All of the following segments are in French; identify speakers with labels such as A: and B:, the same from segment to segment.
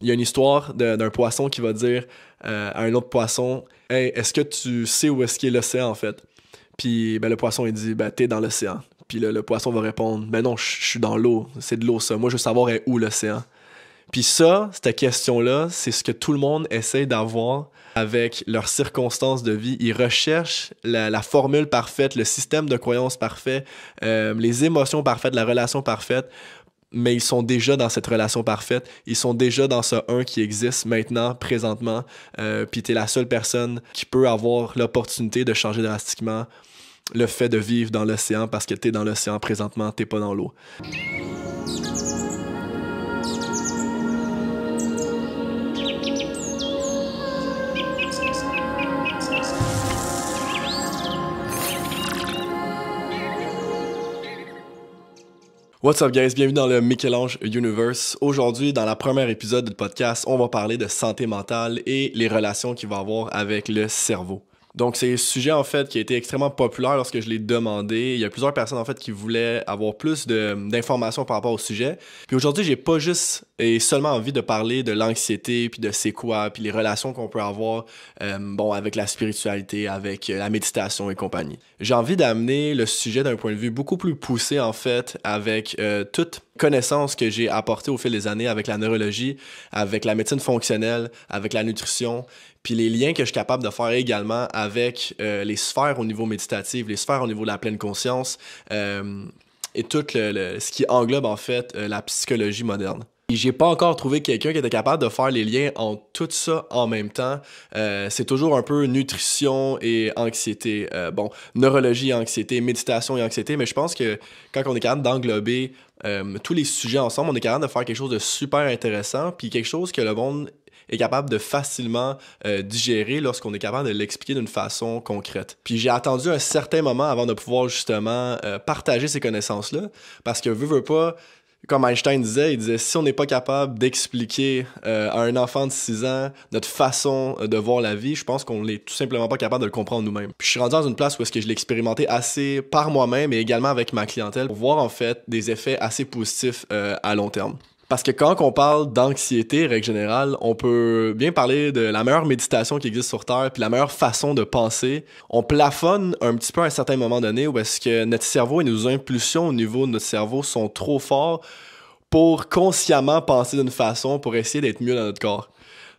A: Il y a une histoire d'un poisson qui va dire à un autre poisson « Hey, est-ce que tu sais où est-ce qu'est l'océan, en fait? » Puis le poisson, il dit « Ben, t'es dans l'océan. » Puis le poisson va répondre « Ben non, je suis dans l'eau. C'est de l'eau, ça. Moi, je veux savoir est où l'océan. » Puis ça, cette question-là, c'est ce que tout le monde essaie d'avoir avec leurs circonstances de vie. Ils recherchent la formule parfaite, le système de croyance parfait, les émotions parfaites, la relation parfaite, mais ils sont déjà dans cette relation parfaite. Ils sont déjà dans ce un qui existe maintenant, présentement. Puis t'es la seule personne qui peut avoir l'opportunité de changer drastiquement le fait de vivre dans l'océan parce que t'es dans l'océan présentement, t'es pas dans l'eau. What's up guys, bienvenue dans le Michel-Ange Universe. Aujourd'hui, dans la première épisode du podcast, on va parler de santé mentale et les relations qu'il va avoir avec le cerveau. Donc c'est un sujet en fait qui a été extrêmement populaire lorsque je l'ai demandé. Il y a plusieurs personnes en fait qui voulaient avoir plus d'informations par rapport au sujet. Puis aujourd'hui, j'ai pas juste et seulement envie de parler de l'anxiété puis de c'est quoi, puis les relations qu'on peut avoir avec la spiritualité, avec la méditation et compagnie. J'ai envie d'amener le sujet d'un point de vue beaucoup plus poussé en fait avec toute connaissance que j'ai apportée au fil des années avec la neurologie, avec la médecine fonctionnelle, avec la nutrition, puis les liens que je suis capable de faire également avec les sphères au niveau méditatif, les sphères au niveau de la pleine conscience et tout ce qui englobe en fait la psychologie moderne. Et j'ai pas encore trouvé quelqu'un qui était capable de faire les liens entre tout ça en même temps. C'est toujours un peu nutrition et anxiété. Neurologie et anxiété, méditation et anxiété, mais je pense que quand on est capable d'englober tous les sujets ensemble, on est capable de faire quelque chose de super intéressant, puis quelque chose que le monde est capable de facilement digérer lorsqu'on est capable de l'expliquer d'une façon concrète. Puis j'ai attendu un certain moment avant de pouvoir justement partager ces connaissances-là, parce que veux pas, comme Einstein disait, il disait si on n'est pas capable d'expliquer à un enfant de 6 ans notre façon de voir la vie, je pense qu'on n'est tout simplement pas capable de le comprendre nous-mêmes. Puis je suis rendu dans une place où est-ce que je l'ai expérimenté assez par moi-même et également avec ma clientèle pour voir en fait des effets assez positifs à long terme. Parce que quand on parle d'anxiété, règle générale, on peut bien parler de la meilleure méditation qui existe sur Terre, puis la meilleure façon de penser. On plafonne un petit peu à un certain moment donné où est-ce que notre cerveau et nos impulsions au niveau de notre cerveau sont trop forts pour consciemment penser d'une façon pour essayer d'être mieux dans notre corps.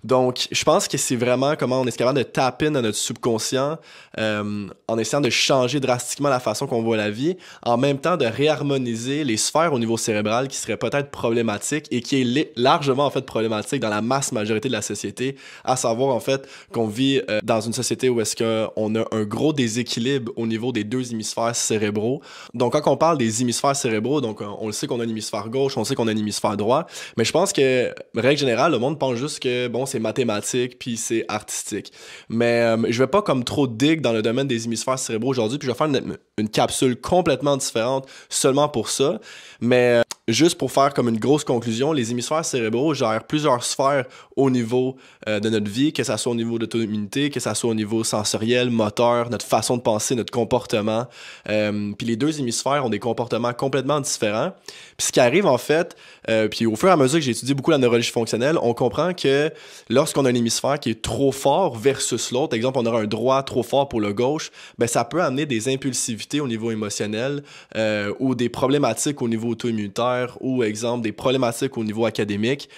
A: Donc, je pense que c'est vraiment comment on est capable de taper dans notre subconscient en essayant de changer drastiquement la façon qu'on voit la vie, en même temps de réharmoniser les sphères au niveau cérébral qui seraient peut-être problématiques et qui est largement en fait problématique dans la masse majorité de la société, à savoir en fait qu'on vit dans une société où est-ce qu'on a un gros déséquilibre au niveau des deux hémisphères cérébraux. Donc, quand on parle des hémisphères cérébraux, donc on le sait qu'on a un hémisphère gauche, on sait qu'on a un hémisphère droit, mais je pense que, règle générale, le monde pense juste que, bon, c'est mathématique puis c'est artistique. Mais je vais pas comme trop dig dans le domaine des hémisphères cérébraux aujourd'hui, puis je vais faire une capsule complètement différente seulement pour ça. Mais juste pour faire comme une grosse conclusion, les hémisphères cérébraux gèrent plusieurs sphères au niveau de notre vie, que ça soit au niveau de l'auto-immunité, que ça soit au niveau sensoriel, moteur, notre façon de penser, notre comportement. Puis les deux hémisphères ont des comportements complètement différents. Puis ce qui arrive en fait, puis au fur et à mesure que j'ai étudié beaucoup la neurologie fonctionnelle, on comprend que lorsqu'on a un hémisphère qui est trop fort versus l'autre, exemple on aura un droit trop fort pour le gauche, ben ça peut amener des impulsivités au niveau émotionnel ou des problématiques au niveau auto-immunitaire ou exemple des problématiques au niveau académique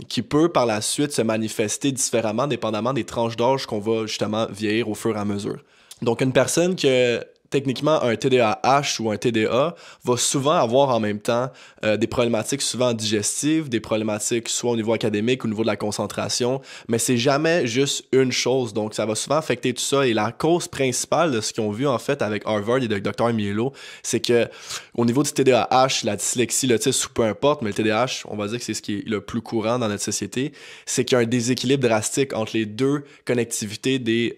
A: qui peut par la suite se manifester différemment dépendamment des tranches d'âge qu'on va justement vieillir au fur et à mesure. Donc une personne que techniquement, un TDAH ou un TDA va souvent avoir en même temps des problématiques souvent digestives, des problématiques soit au niveau académique ou au niveau de la concentration, mais c'est jamais juste une chose. Donc, ça va souvent affecter tout ça. Et la cause principale de ce qu'ils ont vu en fait avec Harvard et le Dr Mielo, c'est que au niveau du TDAH, la dyslexie, l'autisme ou peu importe, mais le TDAH, on va dire que c'est ce qui est le plus courant dans notre société, c'est qu'il y a un déséquilibre drastique entre les deux connectivités des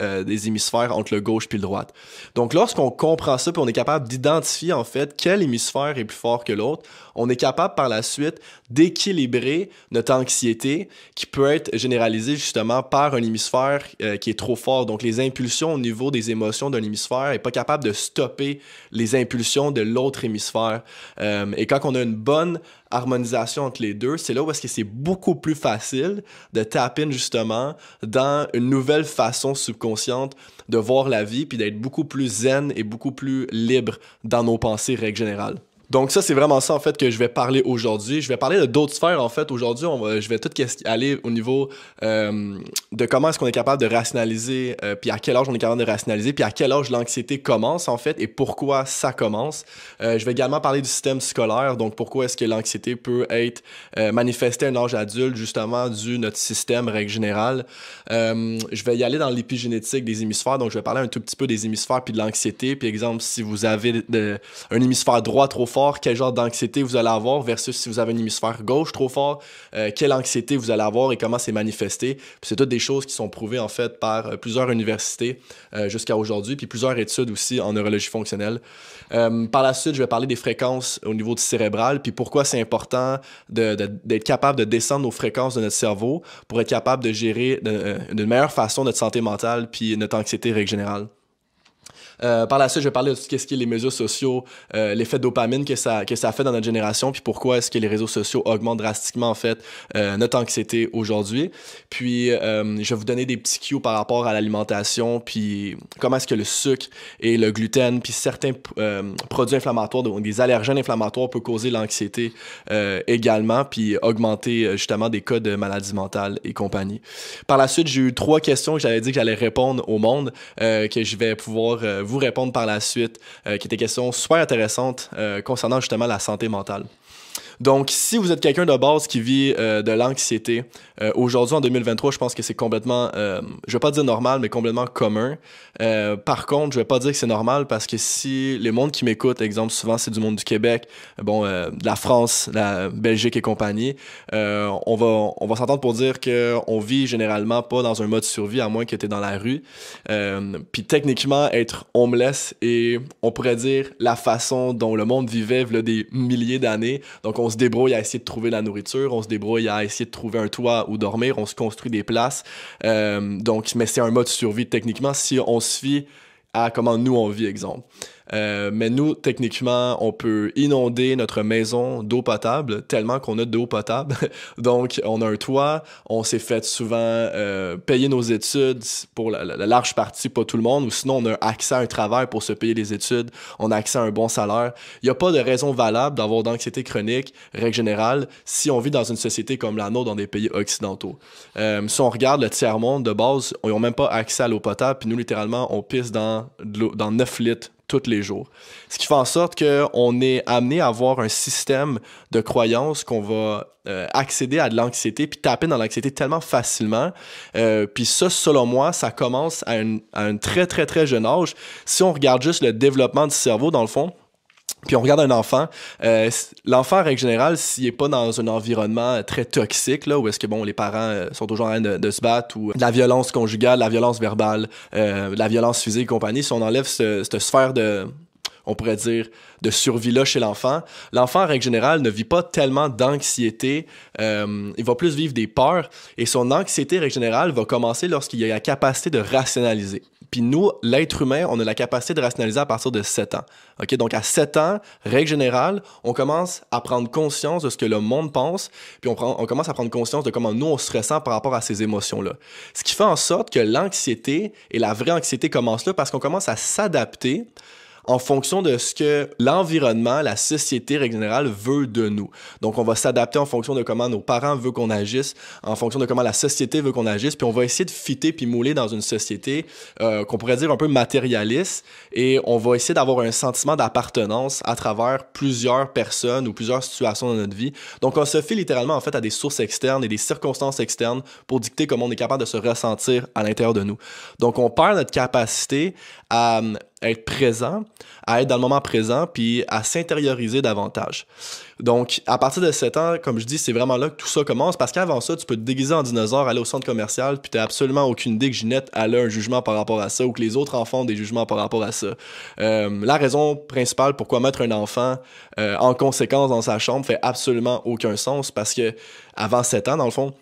A: hémisphères, entre le gauche puis le droite. Donc, lorsqu'on comprend ça, puis on est capable d'identifier en fait quel hémisphère est plus fort que l'autre, on est capable par la suite d'équilibrer notre anxiété qui peut être généralisée justement par un hémisphère qui est trop fort. Donc les impulsions au niveau des émotions d'un hémisphère n'est pas capable de stopper les impulsions de l'autre hémisphère. Et quand on a une bonne harmonisation entre les deux, c'est là où est-ce que c'est beaucoup plus facile de tap in justement dans une nouvelle façon subconsciente de voir la vie puis d'être beaucoup plus zen et beaucoup plus libre dans nos pensées, règle générale. Donc ça, c'est vraiment ça, en fait, que je vais parler aujourd'hui. Je vais parler de d'autres sphères, en fait. Aujourd'hui, je vais tout aller au niveau de comment est-ce qu'on est capable de rationaliser, puis à quel âge on est capable de rationaliser, puis à quel âge l'anxiété commence, en fait, et pourquoi ça commence. Je vais également parler du système scolaire, donc pourquoi est-ce que l'anxiété peut être manifestée à un âge adulte, justement, dû notre système, règle générale. Je vais y aller dans l'épigénétique des hémisphères, donc je vais parler un tout petit peu des hémisphères puis de l'anxiété. Puis exemple, si vous avez un hémisphère droit trop fort, quel genre d'anxiété vous allez avoir versus si vous avez un hémisphère gauche trop fort, quelle anxiété vous allez avoir et comment c'est manifesté. Puis c'est toutes des choses qui sont prouvées en fait par plusieurs universités jusqu'à aujourd'hui, puis plusieurs études aussi en neurologie fonctionnelle. Par la suite, je vais parler des fréquences au niveau du cérébral, puis pourquoi c'est important d'être capable de descendre nos fréquences de notre cerveau pour être capable de gérer d'une meilleure façon notre santé mentale puis notre anxiété règle générale. Par la suite, je vais parler de tout ce qui est les médias sociaux, l'effet dopamine que ça fait dans notre génération, puis pourquoi est-ce que les réseaux sociaux augmentent drastiquement, en fait, notre anxiété aujourd'hui. Puis, je vais vous donner des petits cues par rapport à l'alimentation, puis comment est-ce que le sucre et le gluten, puis certains produits inflammatoires, donc des allergènes inflammatoires, peuvent causer l'anxiété également, puis augmenter justement des cas de maladies mentales et compagnie. Par la suite, j'ai eu 3 questions que j'avais dit que j'allais répondre au monde, que je vais pouvoir vous répondre par la suite, qui étaient des questions super intéressantes concernant justement la santé mentale. Donc, si vous êtes quelqu'un de base qui vit de l'anxiété, aujourd'hui en 2023, je pense que c'est complètement, je vais pas dire normal, mais complètement commun. Par contre, je vais pas dire que c'est normal parce que si les mondes qui m'écoutent, exemple, souvent c'est du monde du Québec, de la France, la Belgique et compagnie, on va s'entendre pour dire qu'on vit généralement pas dans un mode survie à moins que tu es dans la rue. Puis techniquement, être homeless et on pourrait dire la façon dont le monde vivait il y a des milliers d'années. Donc, on se débrouille à essayer de trouver la nourriture, on se débrouille à essayer de trouver un toit où dormir, on se construit des places. Mais c'est un mode survie techniquement si on se fie à comment nous on vit, exemple. Mais nous, techniquement, on peut inonder notre maison d'eau potable tellement qu'on a de l'eau potable. Donc, on a un toit, on s'est fait souvent payer nos études pour la large partie, pas tout le monde, ou sinon on a accès à un travail pour se payer les études, on a accès à un bon salaire. Il n'y a pas de raison valable d'avoir d'anxiété chronique, règle générale, si on vit dans une société comme la nôtre dans des pays occidentaux. Si on regarde le tiers-monde, de base, ils n'ont même pas accès à l'eau potable, puis nous, littéralement, on pisse dans 9 litres tous les jours. Ce qui fait en sorte qu'on est amené à avoir un système de croyances qu'on va accéder à de l'anxiété puis taper dans l'anxiété tellement facilement. Puis ça, selon moi, ça commence à un très, très, très jeune âge. Si on regarde juste le développement du cerveau, dans le fond, puis on regarde un enfant, l'enfant, en règle générale, s'il n'est pas dans un environnement très toxique, là, où est-ce que les parents sont toujours en train de se battre, ou de la violence conjugale, de la violence verbale, de la violence physique et compagnie, si on enlève cette sphère on pourrait dire, de survie-là chez l'enfant, en règle générale, ne vit pas tellement d'anxiété, il va plus vivre des peurs, et son anxiété, en règle générale, va commencer lorsqu'il a la capacité de rationaliser. Puis nous, l'être humain, on a la capacité de rationaliser à partir de 7 ans. Okay? Donc, à 7 ans, règle générale, on commence à prendre conscience de ce que le monde pense, puis on commence à prendre conscience de comment nous, on se ressent par rapport à ces émotions-là. Ce qui fait en sorte que l'anxiété et la vraie anxiété commencent là parce qu'on commence à s'adapter en fonction de ce que l'environnement, la société, règle générale, veut de nous. Donc, on va s'adapter en fonction de comment nos parents veulent qu'on agisse, en fonction de comment la société veut qu'on agisse, puis on va essayer de fitter puis mouler dans une société qu'on pourrait dire un peu matérialiste, et on va essayer d'avoir un sentiment d'appartenance à travers plusieurs personnes ou plusieurs situations dans notre vie. Donc, on se fie littéralement, en fait, à des sources externes et des circonstances externes pour dicter comment on est capable de se ressentir à l'intérieur de nous. Donc, on perd notre capacité à être présent, à être dans le moment présent, puis à s'intérioriser davantage. Donc, à partir de 7 ans, comme je dis, c'est vraiment là que tout ça commence, parce qu'avant ça, tu peux te déguiser en dinosaure, aller au centre commercial, puis t'as absolument aucune idée que Ginette a un jugement par rapport à ça, ou que les autres enfants ont des jugements par rapport à ça. La raison principale pourquoi mettre un enfant en conséquence dans sa chambre fait absolument aucun sens, parce que avant 7 ans, dans le fond,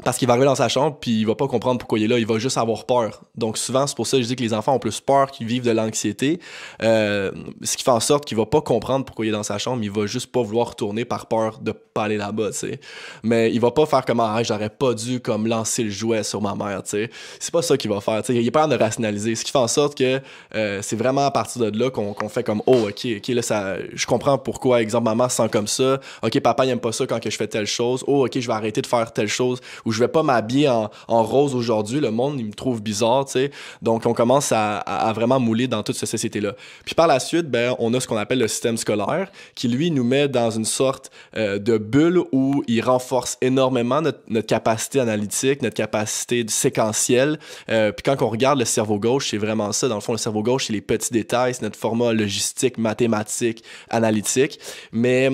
A: Parce qu'il va arriver dans sa chambre, puis il va pas comprendre pourquoi il est là, il va juste avoir peur. Donc souvent, c'est pour ça que je dis que les enfants ont plus peur qu'ils vivent de l'anxiété, ce qui fait en sorte qu'il va pas comprendre pourquoi il est dans sa chambre, il va juste pas vouloir retourner par peur de pas aller là-bas, tu sais. Mais il va pas faire comme « Ah, j'aurais pas dû comme lancer le jouet sur ma mère », tu sais. C'est pas ça qu'il va faire, tu sais. Il est pas de rationaliser, ce qui fait en sorte que c'est vraiment à partir de là qu'on fait comme « Oh, ok, là, ça, je comprends pourquoi, exemple, maman se sent comme ça. Ok, papa, il aime pas ça quand que je fais telle chose. Oh, ok, je vais arrêter de faire telle chose. » Ou je vais pas m'habiller en rose aujourd'hui, le monde, il me trouve bizarre, tu sais. Donc, on commence à vraiment mouler dans toute cette société-là. Puis par la suite, ben, on a ce qu'on appelle le système scolaire, qui, lui, nous met dans une sorte de bulle où il renforce énormément notre capacité analytique, notre capacité séquentielle. Puis quand on regarde le cerveau gauche, c'est vraiment ça. Dans le fond, le cerveau gauche, c'est les petits détails, c'est notre format logistique, mathématique, analytique. Mais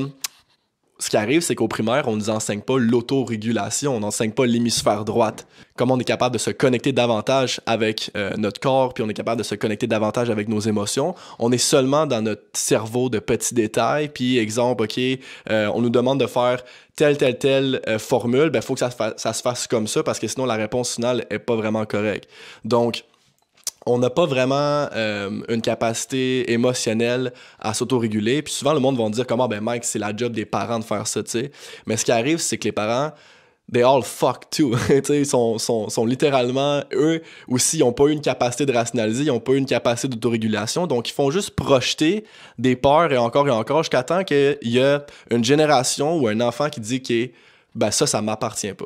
A: ce qui arrive, c'est qu'au primaire, on ne nous enseigne pas l'autorégulation, on n'enseigne pas l'hémisphère droite. Comment on est capable de se connecter davantage avec notre corps, puis on est capable de se connecter davantage avec nos émotions. On est seulement dans notre cerveau de petits détails, puis exemple, OK, on nous demande de faire telle formule, ben faut que ça se fasse comme ça, parce que sinon la réponse finale est pas vraiment correcte. Donc, on n'a pas vraiment une capacité émotionnelle à s'autoréguler. Puis souvent, le monde va dire comment, ben Mike, c'est la job des parents de faire ça, tu sais. Mais ce qui arrive, c'est que les parents, they all fuck too. Tu sais, ils sont littéralement, eux aussi, ils n'ont pas eu une capacité de rationaliser, ils n'ont pas eu une capacité d'autorégulation. Donc, ils font juste projeter des peurs et encore jusqu'à temps qu'il y a une génération ou un enfant qui dit que ben ça m'appartient pas.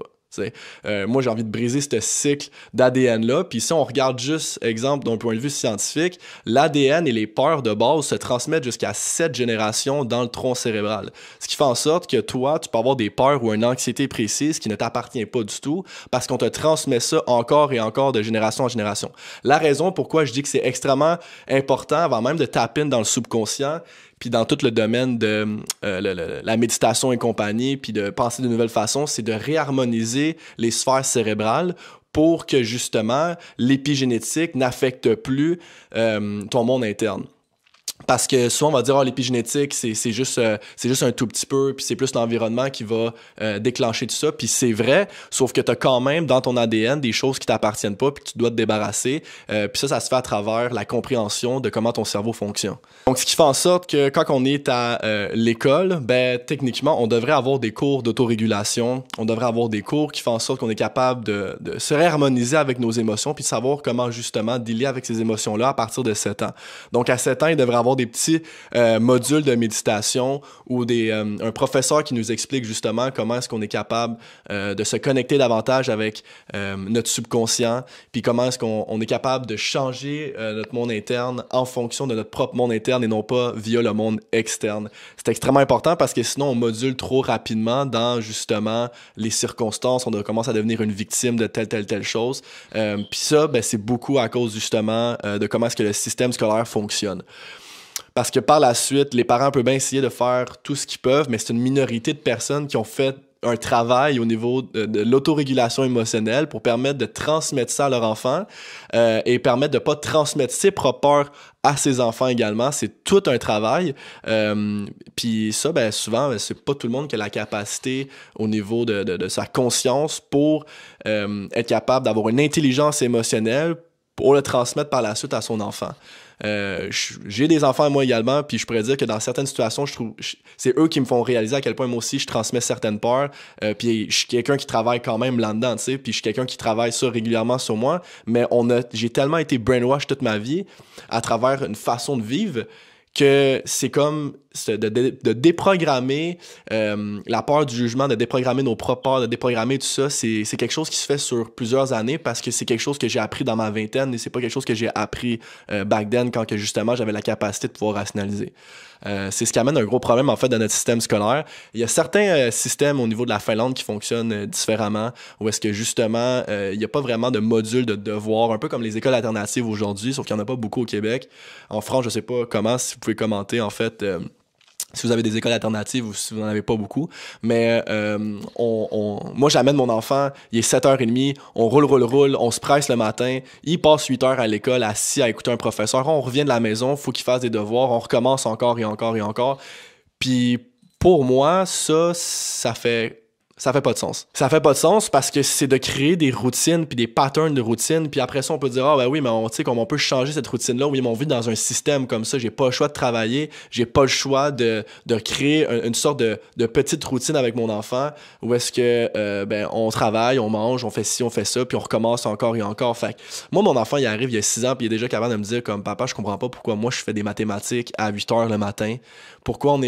A: Moi, j'ai envie de briser ce cycle d'ADN-là. Puis si on regarde juste, exemple, d'un point de vue scientifique, l'ADN et les peurs de base se transmettent jusqu'à 7 générations dans le tronc cérébral. Ce qui fait en sorte que toi, tu peux avoir des peurs ou une anxiété précise qui ne t'appartient pas du tout parce qu'on te transmet ça encore et encore de génération en génération. La raison pourquoi je dis que c'est extrêmement important, avant même de taper dans le subconscient, puis dans tout le domaine de la méditation et compagnie, puis de penser de nouvelles façons, c'est de réharmoniser les sphères cérébrales pour que justement l'épigénétique n'affecte plus ton monde interne. Parce que souvent, on va dire, l'épigénétique, c'est juste un tout petit peu, puis c'est plus l'environnement qui va déclencher tout ça. Puis c'est vrai, sauf que tu as quand même dans ton ADN des choses qui t'appartiennent pas, puis que tu dois te débarrasser. Puis ça se fait à travers la compréhension de comment ton cerveau fonctionne. Donc, ce qui fait en sorte que quand on est à l'école, ben techniquement, on devrait avoir des cours d'autorégulation. On devrait avoir des cours qui font en sorte qu'on est capable de se réharmoniser avec nos émotions, puis de savoir comment justement dealer avec ces émotions-là à partir de 7 ans. Donc, à 7 ans, il devrait avoir des petits modules de méditation ou un professeur qui nous explique justement comment est-ce qu'on est capable de se connecter davantage avec notre subconscient, puis comment est-ce qu'on est capable de changer notre monde interne en fonction de notre propre monde interne et non pas via le monde externe. C'est extrêmement important parce que sinon on module trop rapidement dans justement les circonstances, on commence à devenir une victime de telle chose. Puis ça, ben, c'est beaucoup à cause justement de comment est-ce que le système scolaire fonctionne. Parce que par la suite, les parents peuvent bien essayer de faire tout ce qu'ils peuvent, mais c'est une minorité de personnes qui ont fait un travail au niveau de l'autorégulation émotionnelle pour permettre de transmettre ça à leur enfant et permettre de ne pas transmettre ses propres peurs à ses enfants également. C'est tout un travail. Puis ça, ben, souvent, ben, c'est pas tout le monde qui a la capacité au niveau de sa conscience pour être capable d'avoir une intelligence émotionnelle pour le transmettre par la suite à son enfant. J'ai des enfants moi également, puis je pourrais dire que dans certaines situations, je trouve c'est eux qui me font réaliser à quel point moi aussi je transmets certaines peurs, puis je suis quelqu'un qui travaille quand même là-dedans, tu sais, puis je suis quelqu'un qui travaille ça régulièrement sur moi, mais j'ai tellement été brainwash toute ma vie à travers une façon de vivre que c'est comme de déprogrammer la peur du jugement, de déprogrammer nos propres peurs, de déprogrammer tout ça, c'est quelque chose qui se fait sur plusieurs années parce que c'est quelque chose que j'ai appris dans ma vingtaine et c'est pas quelque chose que j'ai appris back then quand que justement j'avais la capacité de pouvoir rationaliser. C'est ce qui amène un gros problème en fait dans notre système scolaire. Il y a certains systèmes au niveau de la Finlande qui fonctionnent différemment où est-ce que justement il n'y a pas vraiment de module de devoir, un peu comme les écoles alternatives aujourd'hui, sauf qu'il n'y en a pas beaucoup au Québec. En France, je sais pas comment, si vous pouvez commenter en fait si vous avez des écoles alternatives ou si vous n'en avez pas beaucoup. Mais moi, j'amène mon enfant, il est 7h30, on roule, on se presse le matin, il passe 8 heures à l'école assis à écouter un professeur, on revient de la maison, il faut qu'il fasse des devoirs, on recommence encore et encore et encore. Puis pour moi, ça fait Ça fait pas de sens. Ça fait pas de sens parce que c'est de créer des routines puis des patterns de routines, puis après ça on peut dire ah ben oui mais tu sais comme on peut changer cette routine là, oui mais on vit dans un système comme ça, j'ai pas le choix de travailler, j'ai pas le choix de créer une sorte de petite routine avec mon enfant où est-ce que ben on travaille, on mange, on fait ci, on fait ça, puis on recommence encore et encore. Fait que moi mon enfant il arrive il y a 6 ans puis il est déjà capable de me dire comme papa je comprends pas pourquoi moi je fais des mathématiques à 8 heures le matin, pourquoi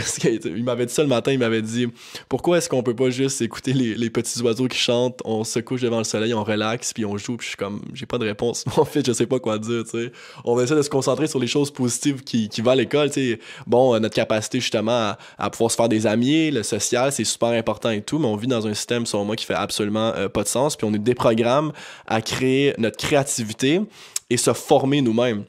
A: est-ce qu'il m'avait dit ça le matin, il m'avait dit pourquoi est-ce qu'on peut pas juste écouter les petits oiseaux qui chantent, on se couche devant le soleil, on relaxe, puis on joue, puis je suis comme, j'ai pas de réponse. En fait, je sais pas quoi dire, tu sais. On essaie de se concentrer sur les choses positives qui vont à l'école, tu sais. Bon, notre capacité justement à pouvoir se faire des amis, le social, c'est super important et tout, mais on vit dans un système, selon moi, qui fait absolument pas de sens, puis on nous déprogramme à créer notre créativité et se former nous-mêmes.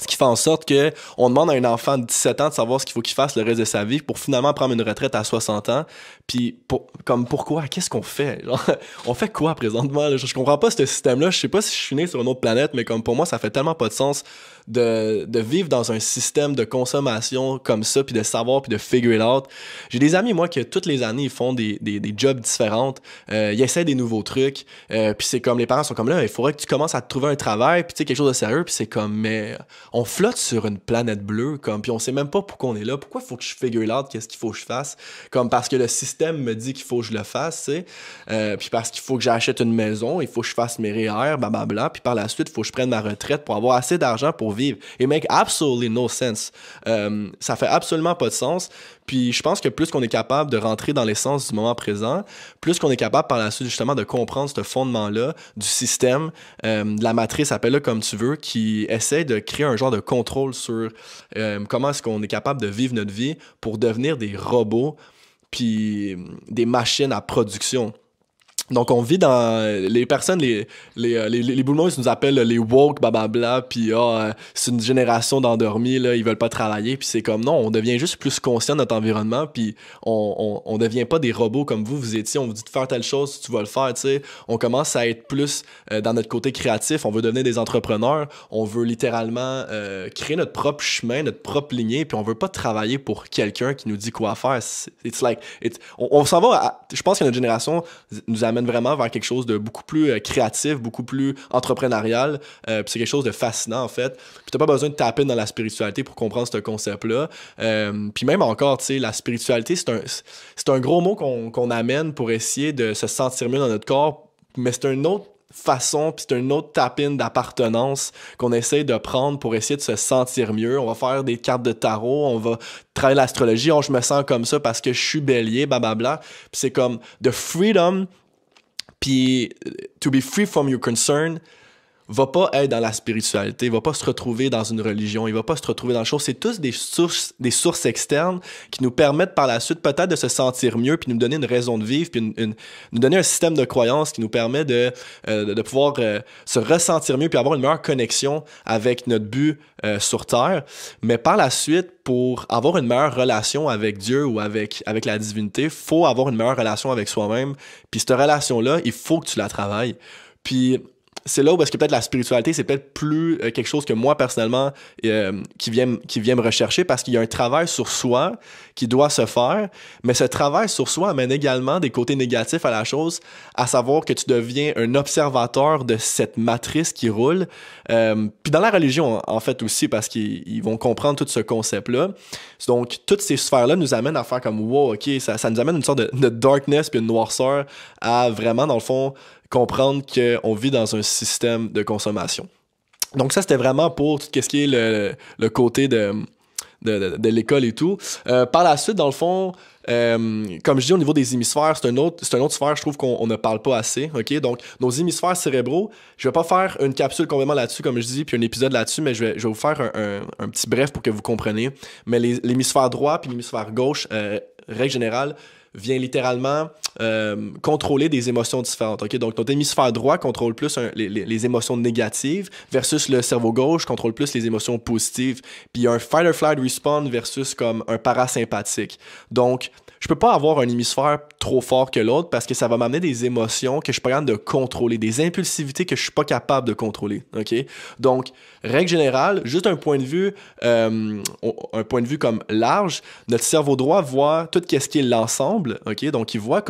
A: Ce qui fait en sorte que on demande à un enfant de 17 ans de savoir ce qu'il faut qu'il fasse le reste de sa vie pour finalement prendre une retraite à 60 ans. Puis, comme pourquoi? Qu'est-ce qu'on fait? Genre, on fait quoi présentement? Là? Je comprends pas ce système-là. Je sais pas si je suis né sur une autre planète, mais comme pour moi, ça fait tellement pas de sens de vivre dans un système de consommation comme ça, puis de savoir, puis de figure it out. J'ai des amis, moi, que toutes les années, ils font des jobs différents. Ils essaient des nouveaux trucs. Puis c'est comme, les parents sont comme là, il faudrait que tu commences à te trouver un travail, puis tu sais, quelque chose de sérieux. Puis c'est comme, mais on flotte sur une planète bleue, comme, puis on sait même pas pourquoi on est là. Pourquoi il faut que je figure it out qu'est-ce qu'il faut que je fasse? Comme parce que le système me dit qu'il faut que je le fasse, tu sais. Puis parce qu'il faut que j'achète une maison, il faut que je fasse mes REER, blablabla. Puis par la suite, il faut que je prenne ma retraite pour avoir assez d'argent pour vivre. It make absolutely no sense. Ça fait absolument pas de sens. Puis je pense que plus qu'on est capable de rentrer dans l'essence du moment présent, plus qu'on est capable par la suite justement de comprendre ce fondement-là du système, de la matrice, appelle-le comme tu veux, qui essaie de créer un genre de contrôle sur comment est-ce qu'on est capable de vivre notre vie pour devenir des robots puis des machines à production. Donc, on vit dans... Les personnes, les boomers, ils nous appellent les woke, blablabla, puis c'est une génération d'endormis, là, ils veulent pas travailler, puis c'est comme, non, on devient juste plus conscient de notre environnement, puis on devient pas des robots comme vous étiez, on vous dit de faire telle chose, tu vas le faire, tu sais. On commence à être plus dans notre côté créatif, on veut devenir des entrepreneurs, on veut littéralement créer notre propre chemin, notre propre lignée, puis on veut pas travailler pour quelqu'un qui nous dit quoi faire. On s'en va je pense que notre génération nous amène vraiment vers quelque chose de beaucoup plus créatif, beaucoup plus entrepreneurial. Puis c'est quelque chose de fascinant, en fait. Puis t'as pas besoin de taper dans la spiritualité pour comprendre ce concept-là. Puis même encore, tu sais, la spiritualité, c'est un gros mot qu'on amène pour essayer de se sentir mieux dans notre corps, mais c'est une autre façon, puis c'est une autre tap-in d'appartenance qu'on essaie de prendre pour essayer de se sentir mieux. On va faire des cartes de tarot, on va travailler l'astrologie, je me sens comme ça parce que je suis bélier, blablabla. Puis c'est comme the freedom, puis to be free from your concern, va pas être dans la spiritualité, va pas se retrouver dans une religion, il va pas se retrouver dans le chose. C'est tous des sources externes qui nous permettent par la suite peut-être de se sentir mieux, puis nous donner une raison de vivre, puis nous donner un système de croyance qui nous permet de pouvoir se ressentir mieux, puis avoir une meilleure connexion avec notre but sur Terre. Mais par la suite, pour avoir une meilleure relation avec Dieu ou avec la divinité, il faut avoir une meilleure relation avec soi-même. Puis cette relation-là, il faut que tu la travailles. Puis c'est là où est-ce que peut-être la spiritualité, c'est peut-être plus quelque chose que moi, personnellement, qui vient me rechercher parce qu'il y a un travail sur soi qui doit se faire, mais ce travail sur soi amène également des côtés négatifs à la chose, à savoir que tu deviens un observateur de cette matrice qui roule. Puis dans la religion, en fait, aussi, parce qu'ils vont comprendre tout ce concept-là. Donc, toutes ces sphères-là nous amènent à faire comme « wow, OK », ça nous amène une sorte de darkness puis une noirceur à vraiment, dans le fond, comprendre qu'on vit dans un système de consommation. Donc ça, c'était vraiment pour tout ce qui est le côté de l'école et tout. Par la suite, dans le fond, comme je dis, au niveau des hémisphères, c'est un autre sphère, je trouve qu'on ne parle pas assez. OK? Donc, nos hémisphères cérébraux, je vais pas faire une capsule complètement là-dessus, comme je dis, puis un épisode là-dessus, mais je vais vous faire un petit bref pour que vous compreniez. Mais l'hémisphère droit puis l'hémisphère gauche, règle générale, vient littéralement contrôler des émotions différentes. Okay? Donc, notre hémisphère droit contrôle plus les émotions négatives versus le cerveau gauche contrôle plus les émotions positives. Puis, il y a un fight or flight response versus comme un parasympathique. Donc, je peux pas avoir un hémisphère trop fort que l'autre parce que ça va m'amener des émotions que je suis pas capable de contrôler, des impulsivités que je suis pas capable de contrôler, ok? Donc, règle générale, juste un point de vue comme large, notre cerveau droit voit tout ce qui est l'ensemble, ok? Donc, il voit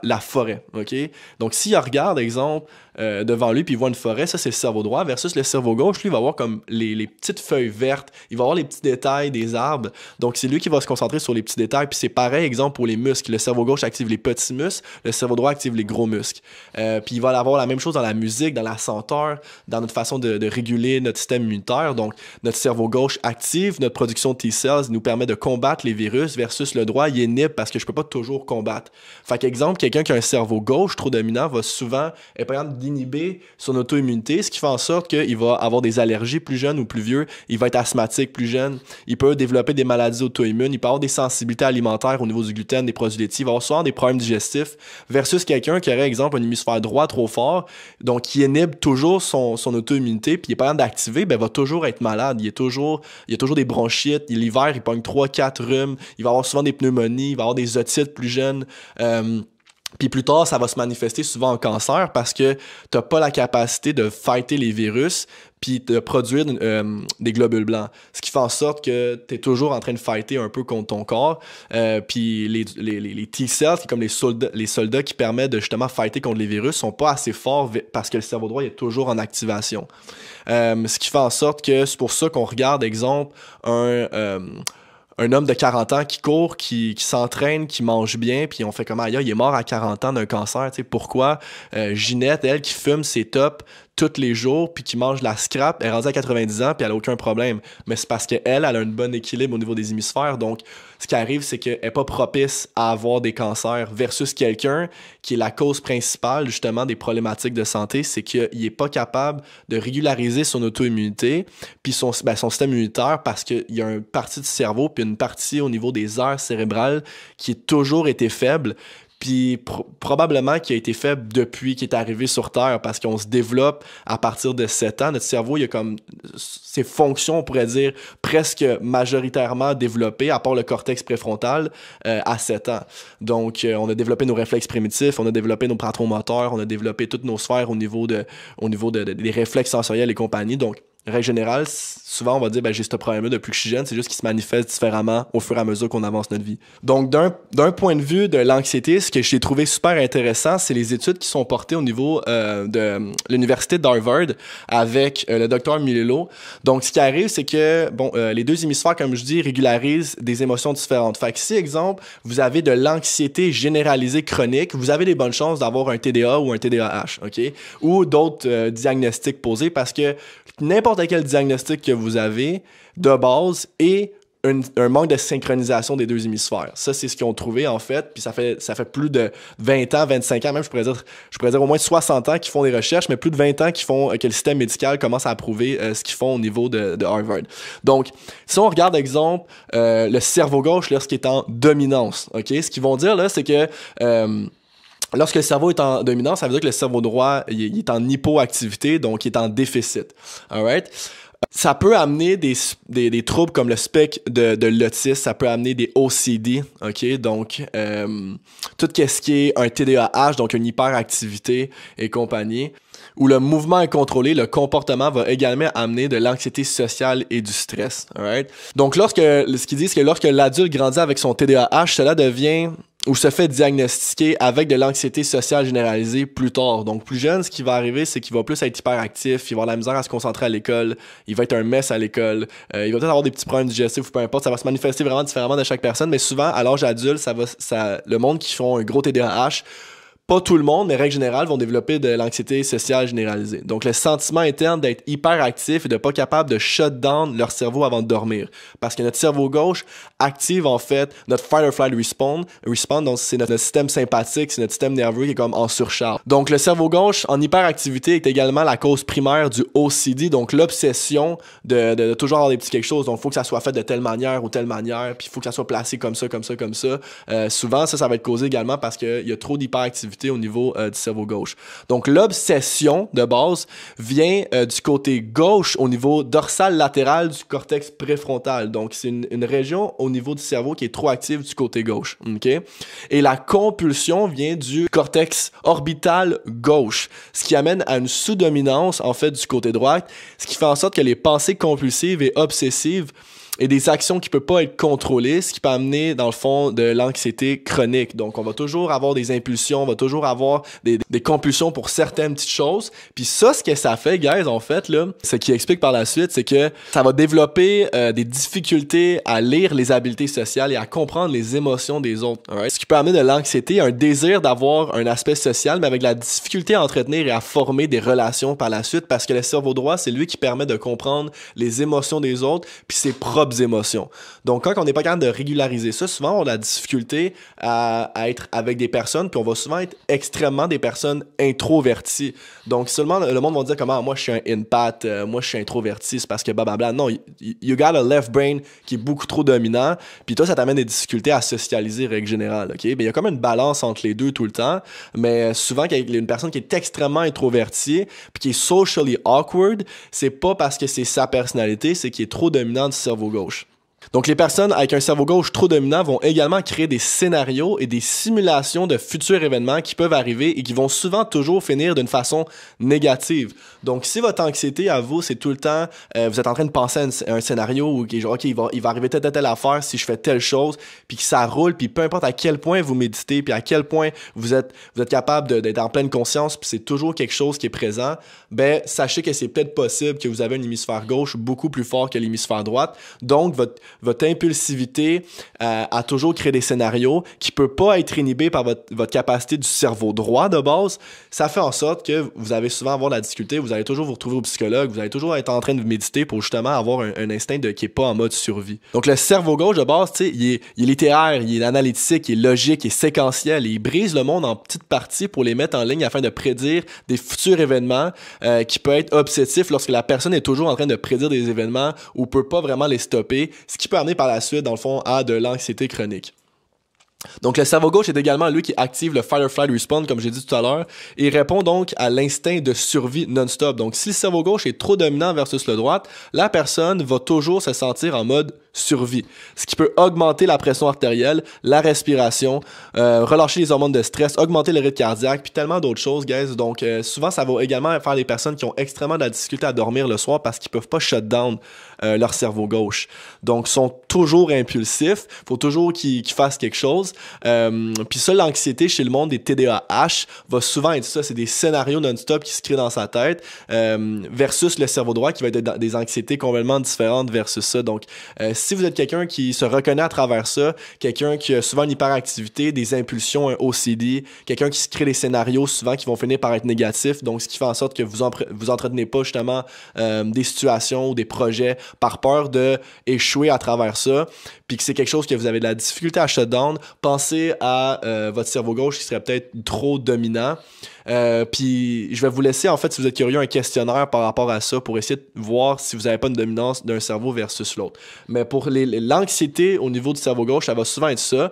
A: la forêt, ok? Donc, s'il regarde, exemple, devant lui puis il voit une forêt, ça c'est le cerveau droit, versus le cerveau gauche, lui il va voir comme les petites feuilles vertes, il va voir les petits détails des arbres, donc c'est lui qui va se concentrer sur les petits détails, puis c'est pareil, exemple pour les muscles, le cerveau gauche active les petits muscles, le cerveau droit active les gros muscles, puis il va avoir la même chose dans la musique, dans la senteur, dans notre façon de réguler notre système immunitaire, donc notre cerveau gauche active notre production de T-cells, nous permet de combattre les virus, versus le droit, il inhibe parce que je peux pas toujours combattre. Fait qu'exemple, quelqu'un qui a un cerveau gauche trop dominant va souvent être par exemple d'inhiber son auto-immunité, ce qui fait en sorte qu'il va avoir des allergies plus jeunes ou plus vieux, il va être asthmatique plus jeune, il peut développer des maladies auto-immunes, il peut avoir des sensibilités alimentaires au niveau du gluten, des produits laitiers, il va avoir souvent des problèmes digestifs, versus quelqu'un qui aurait, exemple, un hémisphère droit trop fort, donc qui inhibe toujours son auto-immunité, puis il est pas capable d'activer, ben, va toujours être malade, il y a toujours des bronchites, l'hiver, il pogne 3-4 rhumes, il va avoir souvent des pneumonies, il va avoir des otites plus jeunes, puis plus tard, ça va se manifester souvent en cancer parce que t'as pas la capacité de fighter les virus puis de produire des globules blancs. Ce qui fait en sorte que t'es toujours en train de fighter un peu contre ton corps. Puis les T-cells, qui sont comme les soldats qui permettent de justement fighter contre les virus, sont pas assez forts parce que le cerveau droit est toujours en activation. Ce qui fait en sorte que c'est pour ça qu'on regarde, exemple, un homme de 40 ans qui court, qui s'entraîne, qui mange bien, puis on fait comme aïe, il est mort à 40 ans d'un cancer, tu sais, pourquoi? Ginette, elle, qui fume ses tops tous les jours, puis qui mange de la scrap, elle est rendue à 90 ans, puis elle a aucun problème. Mais c'est parce qu'elle a un bon équilibre au niveau des hémisphères, donc ce qui arrive, c'est qu'elle n'est pas propice à avoir des cancers, versus quelqu'un qui est la cause principale, justement, des problématiques de santé, c'est qu'il n'est pas capable de régulariser son auto-immunité, puis son système immunitaire, parce qu'il y a une partie du cerveau, puis une partie au niveau des aires cérébrales qui a toujours été faible, puis probablement qui a été faible depuis qu'il est arrivé sur Terre, parce qu'on se développe à partir de 7 ans. Notre cerveau, il a comme ses fonctions, on pourrait dire, presque majoritairement développées, à part le cortex préfrontal, à 7 ans. Donc, on a développé nos réflexes primitifs, on a développé nos patrons moteurs, on a développé toutes nos sphères au niveau des réflexes sensoriels et compagnie. Donc, règle générale, souvent on va dire j'ai ce problème-là depuis que je suis jeune, c'est juste qu'il se manifeste différemment au fur et à mesure qu'on avance notre vie. Donc d'un point de vue de l'anxiété, ce que j'ai trouvé super intéressant, c'est les études qui sont portées au niveau de l'université d'Harvard avec le docteur Milelo. Donc ce qui arrive, c'est que les deux hémisphères, comme je dis, régularisent des émotions différentes. Fait que si, exemple, vous avez de l'anxiété généralisée chronique, vous avez des bonnes chances d'avoir un TDA ou un TDAH, ok? Ou d'autres diagnostics posés, parce que n'importe quel diagnostic que vous avez de base est un manque de synchronisation des deux hémisphères. Ça, c'est ce qu'ils ont trouvé, en fait, puis ça fait plus de 20 ans, 25 ans, même je pourrais dire au moins 60 ans qu'ils font des recherches, mais plus de 20 ans qu'ils font que le système médical commence à approuver ce qu'ils font au niveau de Harvard. Donc, si on regarde, exemple, le cerveau gauche lorsqu'il est en dominance, ok? Ce qu'ils vont dire, là, c'est que lorsque le cerveau est en dominance, ça veut dire que le cerveau droit il est en hypoactivité, donc il est en déficit. Alright? Ça peut amener des troubles comme le spectre de l'autisme, ça peut amener des OCD, ok? Donc, tout ce qui est un TDAH, donc une hyperactivité et compagnie, où le mouvement incontrôlé, le comportement va également amener de l'anxiété sociale et du stress, alright? Donc, ce qu'ils disent, c'est que lorsque l'adulte grandit avec son TDAH, cela devient ou se fait diagnostiquer avec de l'anxiété sociale généralisée plus tard. Donc, plus jeune, ce qui va arriver, c'est qu'il va plus être hyperactif, il va avoir de la misère à se concentrer à l'école, il va être un mess à l'école, il va peut-être avoir des petits problèmes digestifs ou peu importe, ça va se manifester vraiment différemment de chaque personne, mais souvent, à l'âge adulte, le monde qui font un gros TDAH, pas tout le monde, mais règle générale, vont développer de l'anxiété sociale généralisée. Donc, le sentiment interne d'être hyperactif et de pas capable de shut down leur cerveau avant de dormir. Parce que notre cerveau gauche active, en fait, notre fight or flight response, donc c'est notre système sympathique, c'est notre système nerveux qui est comme en surcharge. Donc, le cerveau gauche, en hyperactivité, est également la cause primaire du OCD, donc l'obsession de toujours avoir des petits quelque chose. Donc, il faut que ça soit fait de telle manière ou telle manière, puis il faut que ça soit placé comme ça, comme ça, comme ça. Souvent, ça va être causé également parce qu'il y a trop d'hyperactivité hyperactivité au niveau du cerveau gauche. Donc l'obsession de base vient du côté gauche au niveau dorsal latéral du cortex préfrontal. Donc c'est une région au niveau du cerveau qui est trop active du côté gauche. Okay? Et la compulsion vient du cortex orbital gauche, ce qui amène à une sous-dominance en fait du côté droit, ce qui fait en sorte que les pensées compulsives et obsessives et des actions qui ne peuvent pas être contrôlées, ce qui peut amener, dans le fond, de l'anxiété chronique. Donc, on va toujours avoir des impulsions, on va toujours avoir des compulsions pour certaines petites choses. Puis ça, ce que ça fait, guys, en fait, là, ce qui explique par la suite, c'est que ça va développer des difficultés à lire les habiletés sociales et à comprendre les émotions des autres. Right? Ce qui peut amener de l'anxiété, un désir d'avoir un aspect social, mais avec la difficulté à entretenir et à former des relations par la suite, parce que le cerveau droit, c'est lui qui permet de comprendre les émotions des autres, puis ses propres émotions. Donc, quand on n'est pas capable de régulariser ça, souvent, on a la difficulté à être avec des personnes, puis on va souvent être extrêmement des personnes introverties. Donc, seulement, le monde va dire comment, moi, je suis un empath, moi, je suis introverti, c'est parce que blablabla. Non, you got a left brain qui est beaucoup trop dominant, puis toi, ça t'amène des difficultés à socialiser, règle générale, OK? Mais il y a comme une balance entre les deux tout le temps, mais souvent, quand il y a une personne qui est extrêmement introvertie, puis qui est socially awkward, c'est pas parce que c'est sa personnalité, c'est qu'il est trop dominant du cerveau gauche. Donc, les personnes avec un cerveau gauche trop dominant vont également créer des scénarios et des simulations de futurs événements qui peuvent arriver et qui vont souvent toujours finir d'une façon négative. Donc, si votre anxiété à vous, c'est tout le temps, vous êtes en train de penser à un scénario où, genre, OK, il va arriver telle affaire si je fais telle chose, puis que ça roule, puis peu importe à quel point vous méditez, puis à quel point vous êtes capable d'être en pleine conscience, puis c'est toujours quelque chose qui est présent, ben, sachez que c'est peut-être possible que vous avez un hémisphère gauche beaucoup plus fort que l'hémisphère droite. Donc, votre impulsivité a toujours créé des scénarios qui ne peuvent pas être inhibés par votre capacité du cerveau droit de base. Ça fait en sorte que vous allez souvent avoir de la difficulté, vous allez toujours vous retrouver au psychologue, vous allez toujours être en train de méditer pour justement avoir un instinct qui n'est pas en mode survie. Donc le cerveau gauche de base, il est littéraire, il est analytique, il est logique, il est séquentiel, et il brise le monde en petites parties pour les mettre en ligne afin de prédire des futurs événements qui peuvent être obsessifs lorsque la personne est toujours en train de prédire des événements ou peut pas vraiment les stopper, ce qui peut amener par la suite, dans le fond, à de l'anxiété chronique. Donc, le cerveau gauche est également lui qui active le fight-or-flight response, comme j'ai dit tout à l'heure, et répond donc à l'instinct de survie non-stop. Donc, si le cerveau gauche est trop dominant versus le droite, la personne va toujours se sentir en mode survie, ce qui peut augmenter la pression artérielle, la respiration, relâcher les hormones de stress, augmenter le rythme cardiaque, puis tellement d'autres choses, guys. Donc, souvent, ça va également faire des personnes qui ont extrêmement de la difficulté à dormir le soir parce qu'ils peuvent pas shut down leur cerveau gauche. Donc, sont toujours impulsifs, faut toujours qu'ils fassent quelque chose. Puis ça, l'anxiété chez le monde des TDAH va souvent être ça, c'est des scénarios non-stop qui se créent dans sa tête, versus le cerveau droit qui va être des anxiétés complètement différentes versus ça. Donc, si vous êtes quelqu'un qui se reconnaît à travers ça, quelqu'un qui a souvent une hyperactivité, des impulsions, un OCD, quelqu'un qui se crée des scénarios souvent qui vont finir par être négatifs, donc ce qui fait en sorte que vous entretenez pas justement des situations ou des projets par peur de échouer à travers ça, puis que c'est quelque chose que vous avez de la difficulté à shut down, pensez à votre cerveau gauche qui serait peut-être trop dominant. Puis je vais vous laisser, en fait, si vous êtes curieux, un questionnaire par rapport à ça pour essayer de voir si vous n'avez pas une dominance d'un cerveau versus l'autre. Mais pour l'anxiété au niveau du cerveau gauche, ça va souvent être ça.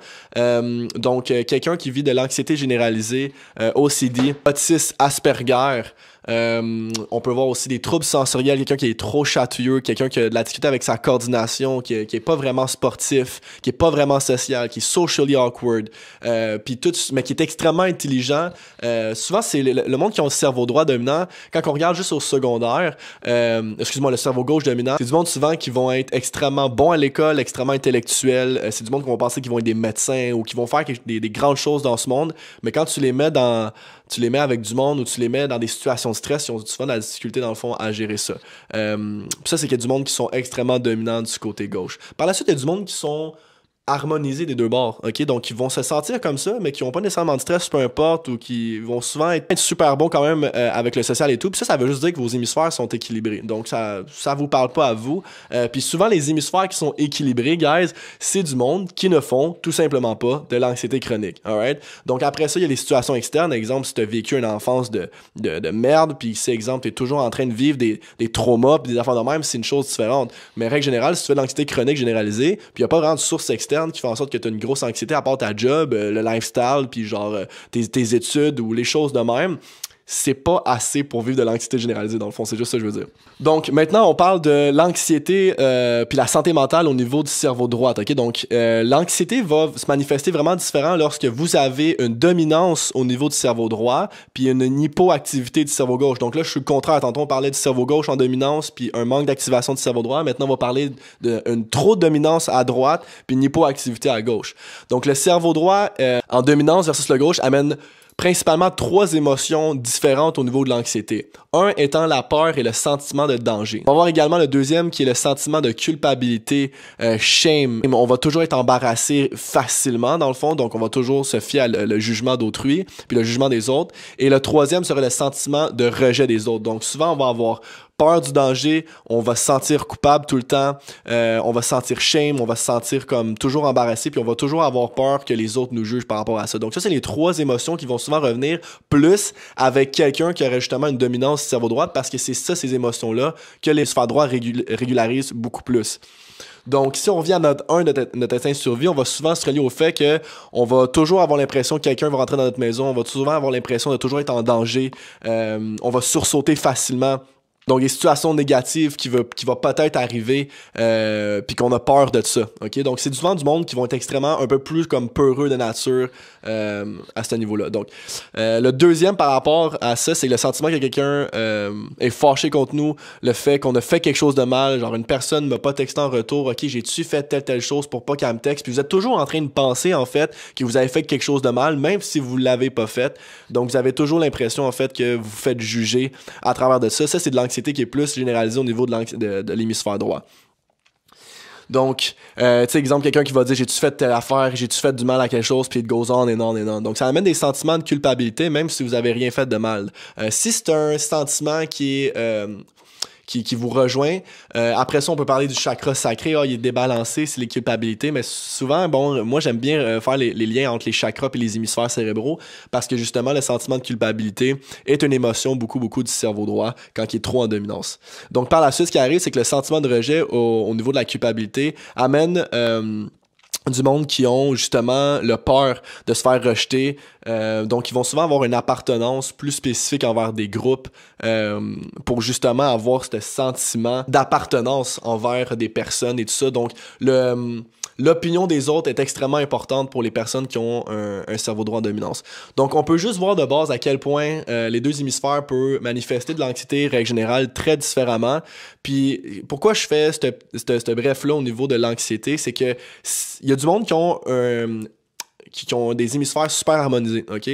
A: Donc, quelqu'un qui vit de l'anxiété généralisée, OCD, autisme, Asperger, on peut voir aussi des troubles sensoriels, quelqu'un qui est trop chatouilleux, quelqu'un qui a de la difficulté avec sa coordination, qui est pas vraiment sportif, qui est pas vraiment social, qui est socially awkward, puis tout, mais qui est extrêmement intelligent. Souvent, c'est le monde qui a le cerveau droit dominant. Quand on regarde juste au secondaire, le cerveau gauche dominant, c'est du monde souvent qui vont être extrêmement bons à l'école, extrêmement intellectuels. C'est du monde qui vont penser qu'ils vont être des médecins ou qui vont faire des grandes choses dans ce monde. Mais quand tu les mets avec du monde ou tu les mets dans des situations de stress, ils ont souvent de la difficulté, dans le fond, à gérer ça. Ça, c'est qu'il y a du monde qui sont extrêmement dominants du côté gauche. Par la suite, il y a du monde qui sont harmonisés des deux bords, ok? Donc, ils vont se sentir comme ça, mais qui n'ont pas nécessairement de stress, peu importe, ou qui vont souvent être super bons quand même avec le social et tout. Puis ça veut juste dire que vos hémisphères sont équilibrés. Donc, ça vous parle pas à vous. Puis souvent, les hémisphères qui sont équilibrés, guys, c'est du monde qui ne font tout simplement pas de l'anxiété chronique, alright? Donc, après ça, il y a les situations externes. Exemple, si tu as vécu une enfance de merde, puis si, exemple, tu es toujours en train de vivre des traumas, puis des affaires de même, c'est une chose différente. Mais règle générale, si tu fais de l'anxiété chronique généralisée, puis il n'y a pas vraiment de source externe, externes qui font en sorte que tu as une grosse anxiété, à part ta job, le lifestyle, puis genre tes études ou les choses de même, c'est pas assez pour vivre de l'anxiété généralisée, dans le fond, c'est juste ça que je veux dire. Donc, maintenant, on parle de l'anxiété puis la santé mentale au niveau du cerveau droit, ok? Donc, l'anxiété va se manifester vraiment différent lorsque vous avez une dominance au niveau du cerveau droit puis une hypoactivité du cerveau gauche. Donc là, je suis le contraire. Tantôt, on parlait du cerveau gauche en dominance puis un manque d'activation du cerveau droit. Maintenant, on va parler d'une trop de dominance à droite puis une hypoactivité à gauche. Donc, le cerveau droit en dominance versus le gauche amène principalement 3 émotions différentes au niveau de l'anxiété. Un étant la peur et le sentiment de danger. On va voir également le deuxième qui est le sentiment de culpabilité, shame. On va toujours être embarrassé facilement dans le fond, donc on va toujours se fier à le jugement d'autrui, puis le jugement des autres. Et le troisième serait le sentiment de rejet des autres. Donc souvent on va avoir peur du danger, on va se sentir coupable tout le temps, on va se sentir shame, on va se sentir comme toujours embarrassé, puis on va toujours avoir peur que les autres nous jugent par rapport à ça. Donc ça, c'est les 3 émotions qui vont souvent revenir, plus avec quelqu'un qui aurait justement une dominance du cerveau droit, parce que c'est ça, ces émotions-là, que les sphères droits régularisent beaucoup plus. Donc, si on vient à notre instinct de survie, on va souvent se relier au fait que on va toujours avoir l'impression que quelqu'un va rentrer dans notre maison, on va souvent avoir l'impression de toujours être en danger, on va sursauter facilement. Donc, des situations négatives qui va peut-être arriver, puis qu'on a peur de ça, ok? Donc, c'est souvent du monde qui vont être extrêmement un peu plus comme peureux de nature à ce niveau-là. Donc, le deuxième par rapport à ça, c'est le sentiment que quelqu'un est fâché contre nous, le fait qu'on a fait quelque chose de mal, genre une personne m'a pas texté en retour, ok, j'ai-tu fait telle chose pour pas qu'elle me texte, puis vous êtes toujours en train de penser, en fait, que vous avez fait quelque chose de mal, même si vous l'avez pas fait. Donc, vous avez toujours l'impression, en fait, que vous vous faites juger à travers de ça. Ça, c'est de l'anxiété qui est plus généralisée au niveau de l'hémisphère droit. Donc, tu sais, exemple, quelqu'un qui va dire « J'ai-tu fait telle affaire? J'ai-tu fait du mal à quelque chose? » Puis it goes on and on and on. Donc, ça amène des sentiments de culpabilité, même si vous avez rien fait de mal. Si c'est un sentiment qui est... Qui vous rejoint. Après ça, on peut parler du chakra sacré. Il est débalancé, c'est les culpabilités. Mais souvent, bon, moi, j'aime bien faire les liens entre les chakras et les hémisphères cérébraux parce que justement, le sentiment de culpabilité est une émotion beaucoup du cerveau droit quand il est trop en dominance. Donc, par la suite, ce qui arrive, c'est que le sentiment de rejet au niveau de la culpabilité amène... du monde qui ont justement le peur de se faire rejeter, donc ils vont souvent avoir une appartenance plus spécifique envers des groupes pour justement avoir ce sentiment d'appartenance envers des personnes et tout ça. Donc l'opinion des autres est extrêmement importante pour les personnes qui ont un cerveau droit en dominance. Donc on peut juste voir de base à quel point les 2 hémisphères peuvent manifester de l'anxiété règle générale très différemment. Puis pourquoi je fais ce bref-là au niveau de l'anxiété, c'est que il y a du monde qui ont des hémisphères super harmonisés, ok?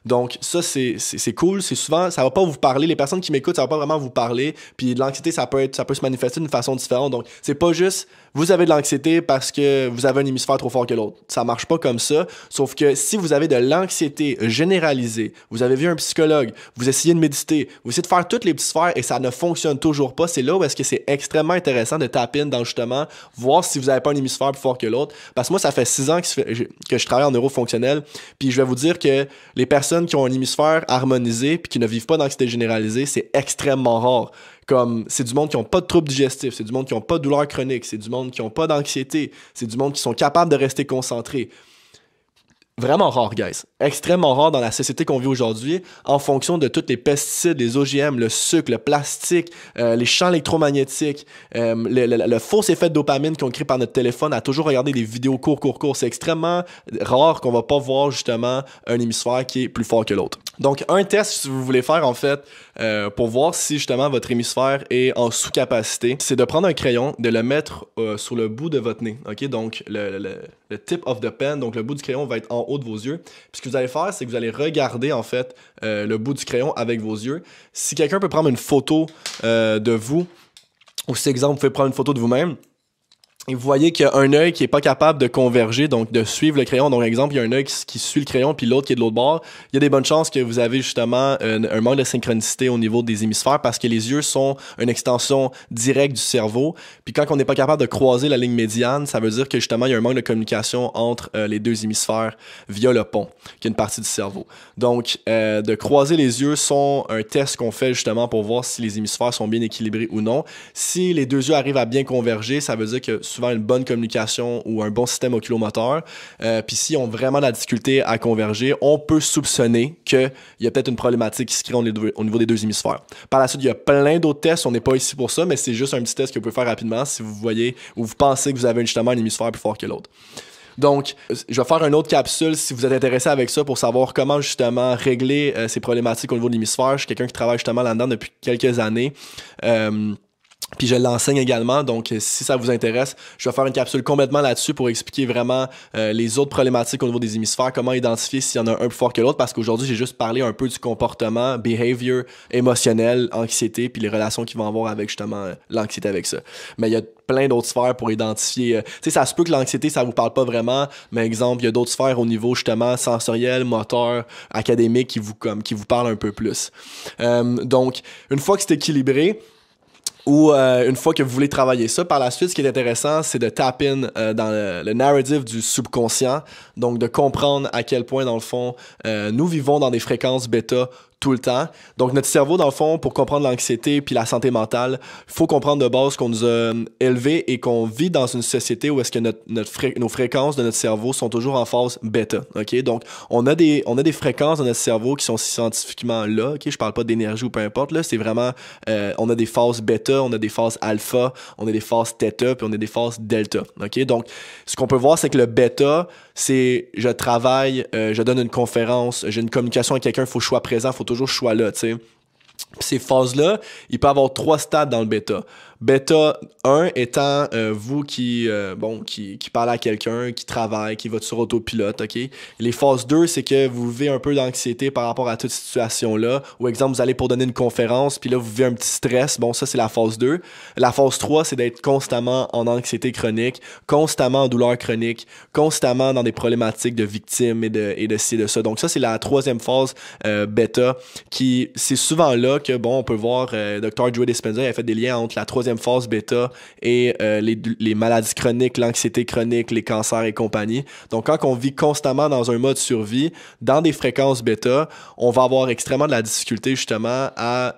A: Donc ça, c'est cool, c'est souvent, ça va pas vous parler, les personnes qui m'écoutent, ça va pas vraiment vous parler, puis de l'anxiété, ça peut se manifester d'une façon différente, donc c'est pas juste, vous avez de l'anxiété parce que vous avez un hémisphère trop fort que l'autre, ça marche pas comme ça, sauf que si vous avez de l'anxiété généralisée, vous avez vu un psychologue, vous essayez de méditer, vous essayez de faire toutes les petites sphères et ça ne fonctionne toujours pas, c'est là où est-ce que c'est extrêmement intéressant de taper in dans justement, voir si vous avez pas un hémisphère plus fort que l'autre, parce que moi, ça fait 6 ans que je travaille en neurofonctionnel, puis je vais vous dire que les personnes qui ont un hémisphère harmonisé puis qui ne vivent pas d'anxiété généralisée, c'est extrêmement rare. Comme c'est du monde qui n'ont pas de troubles digestifs, c'est du monde qui n'ont pas de douleurs chroniques, c'est du monde qui n'ont pas d'anxiété, c'est du monde qui sont capables de rester concentrés. Vraiment rare, guys. Extrêmement rare dans la société qu'on vit aujourd'hui en fonction de tous les pesticides, les OGM, le sucre, le plastique, les champs électromagnétiques, le faux effet de dopamine qu'on crée par notre téléphone à toujours regarder des vidéos courts. C'est extrêmement rare qu'on va pas voir justement un hémisphère qui est plus fort que l'autre. Donc, un test, si vous voulez faire, en fait, pour voir si, justement, votre hémisphère est en sous-capacité, c'est de prendre un crayon, de le mettre sur le bout de votre nez, OK? Donc, le tip of the pen, donc le bout du crayon va être en haut de vos yeux. Puis, ce que vous allez faire, c'est que vous allez regarder, en fait, le bout du crayon avec vos yeux. Si quelqu'un peut prendre une photo de vous, ou si, exemple, vous pouvez prendre une photo de vous-même, et vous voyez qu'il y a un œil qui est pas capable de converger, donc de suivre le crayon. Donc, exemple, il y a un œil qui suit le crayon, puis l'autre qui est de l'autre bord. Il y a des bonnes chances que vous avez justement un manque de synchronicité au niveau des hémisphères parce que les yeux sont une extension directe du cerveau. Puis quand on n'est pas capable de croiser la ligne médiane, ça veut dire que justement, il y a un manque de communication entre les 2 hémisphères via le pont, qui est une partie du cerveau. Donc, de croiser les yeux sont un test qu'on fait justement pour voir si les hémisphères sont bien équilibrés ou non. Si les 2 yeux arrivent à bien converger, ça veut dire que souvent une bonne communication ou un bon système oculomoteur. Puis s'ils ont vraiment de la difficulté à converger, on peut soupçonner qu'il y a peut-être une problématique qui se crée au niveau des deux hémisphères. Par la suite, il y a plein d'autres tests. On n'est pas ici pour ça, mais c'est juste un petit test que vous pouvez faire rapidement si vous voyez ou vous pensez que vous avez justement un hémisphère plus fort que l'autre. Donc, je vais faire une autre capsule si vous êtes intéressé avec ça pour savoir comment justement régler ces problématiques au niveau de l'hémisphère. Je suis quelqu'un qui travaille justement là-dedans depuis quelques années. Puis je l'enseigne également, donc si ça vous intéresse, je vais faire une capsule complètement là-dessus pour expliquer vraiment les autres problématiques au niveau des hémisphères, comment identifier s'il y en a un plus fort que l'autre, parce qu'aujourd'hui, j'ai juste parlé un peu du comportement, behavior, émotionnel, anxiété, puis les relations qu'ils vont avoir avec justement l'anxiété avec ça. Mais il y a plein d'autres sphères pour identifier. Tu sais, ça se peut que l'anxiété, ça vous parle pas vraiment, mais exemple, il y a d'autres sphères au niveau justement sensoriel, moteur, académique qui vous parlent un peu plus. Donc, une fois que c'est équilibré, ou une fois que vous voulez travailler ça, par la suite, ce qui est intéressant, c'est de tap in dans le narrative du subconscient, donc de comprendre à quel point, dans le fond, nous vivons dans des fréquences bêta tout le temps. Donc, notre cerveau, dans le fond, pour comprendre l'anxiété puis la santé mentale, il faut comprendre de base qu'on nous a élevés et qu'on vit dans une société où est-ce que nos fréquences de notre cerveau sont toujours en phase bêta. OK? Donc, on a des fréquences de notre cerveau qui sont scientifiquement là. OK? Je parle pas d'énergie ou peu importe. Là, c'est vraiment, on a des phases bêta, on a des phases alpha, on a des phases theta, puis on a des phases delta. OK? Donc, ce qu'on peut voir, c'est que le bêta, c'est je travaille, je donne une conférence, j'ai une communication avec quelqu'un, il faut que je sois présent, il faut toujours que je sois là, tu sais. Puis ces phases-là, il peut y avoir 3 stades dans le bêta. Bêta 1 étant vous qui parlez à quelqu'un, qui travaille, qui va sur autopilote, OK? Les phases 2, c'est que vous vivez un peu d'anxiété par rapport à toute situation-là. Ou exemple, vous allez pour donner une conférence, puis là, vous vivez un petit stress. Bon, ça, c'est la phase 2. La phase 3, c'est d'être constamment en anxiété chronique, constamment en douleur chronique, constamment dans des problématiques de victimes et de ci et de ça. Donc ça, c'est la 3e phase bêta, qui c'est souvent là que, bon, on peut voir, Dr. Joe Dispenza a fait des liens entre la 3e phase bêta et les maladies chroniques, l'anxiété chronique, les cancers et compagnie. Donc, quand on vit constamment dans un mode survie, dans des fréquences bêta, on va avoir extrêmement de la difficulté justement à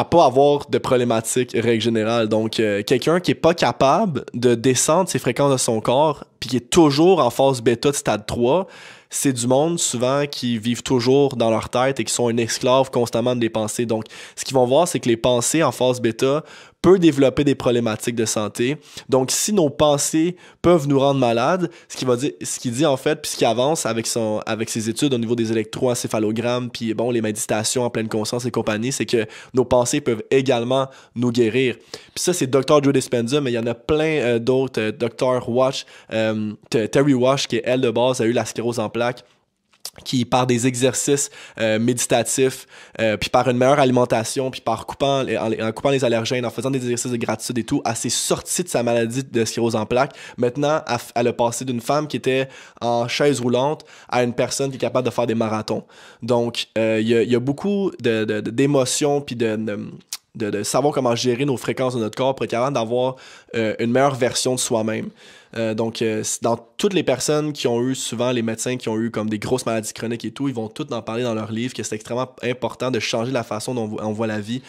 A: pas avoir de problématiques règle générale. Donc, quelqu'un qui est pas capable de descendre ses fréquences de son corps puis qui est toujours en phase bêta de stade 3, c'est du monde souvent qui vivent toujours dans leur tête et qui sont un esclave constamment des pensées. Donc, ce qu'ils vont voir, c'est que les pensées en phase bêta peuvent développer des problématiques de santé. Donc, si nos pensées peuvent nous rendre malades, ce qu'il dit en fait, puis ce qu'il avance avec ses études au niveau des électroencéphalogrammes, puis bon, les méditations en pleine conscience et compagnie, c'est que nos pensées peuvent également nous guérir. Puis ça, c'est Dr. Joe Dispenza, mais il y en a plein d'autres. Dr. Wash, Terry Wash, qui est elle de base, a eu la sclérose en plaques, qui par des exercices méditatifs, puis par une meilleure alimentation, puis en coupant les allergènes, en faisant des exercices de gratitude et tout, elle s'est sortie de sa maladie de sclérose en plaques. Maintenant, elle a passé d'une femme qui était en chaise roulante à une personne qui est capable de faire des marathons. Donc, il y a beaucoup d'émotions, puis de savoir comment gérer nos fréquences de notre corps pour être capable d'avoir une meilleure version de soi-même. Donc, dans toutes les personnes qui ont eu, souvent les médecins qui ont eu comme des grosses maladies chroniques et tout, ils vont tous en parler dans leur livre, que c'est extrêmement important de changer la façon dont on voit la vie,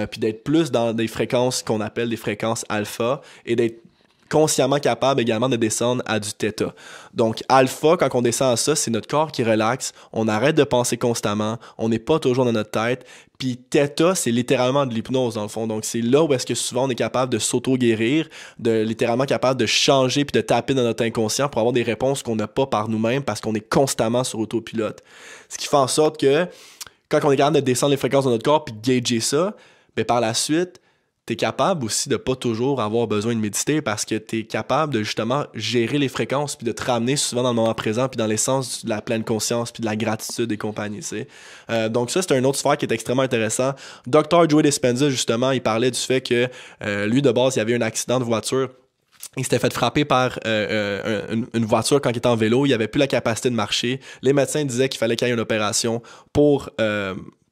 A: puis d'être plus dans des fréquences qu'on appelle des fréquences alpha et d'être consciemment capable également de descendre à du theta. Donc, alpha, quand on descend à ça, c'est notre corps qui relaxe, on arrête de penser constamment, on n'est pas toujours dans notre tête. Puis theta, c'est littéralement de l'hypnose dans le fond. Donc, c'est là où est-ce que souvent on est capable de s'auto-guérir, de littéralement capable de changer puis de taper dans notre inconscient pour avoir des réponses qu'on n'a pas par nous-mêmes parce qu'on est constamment sur autopilote. Ce qui fait en sorte que quand on est capable de descendre les fréquences de notre corps puis de gager ça, ben par la suite, t'es capable aussi de pas toujours avoir besoin de méditer parce que t'es capable de justement gérer les fréquences puis de te ramener souvent dans le moment présent puis dans l'essence de la pleine conscience puis de la gratitude et compagnie, tu sais. Donc ça, c'est un autre sphère qui est extrêmement intéressant. Dr. Joe Dispenza, justement, il parlait du fait que lui, de base, il y avait eu un accident de voiture. Il s'était fait frapper par une voiture quand il était en vélo. Il avait plus la capacité de marcher. Les médecins disaient qu'il fallait qu'il y ait une opération pour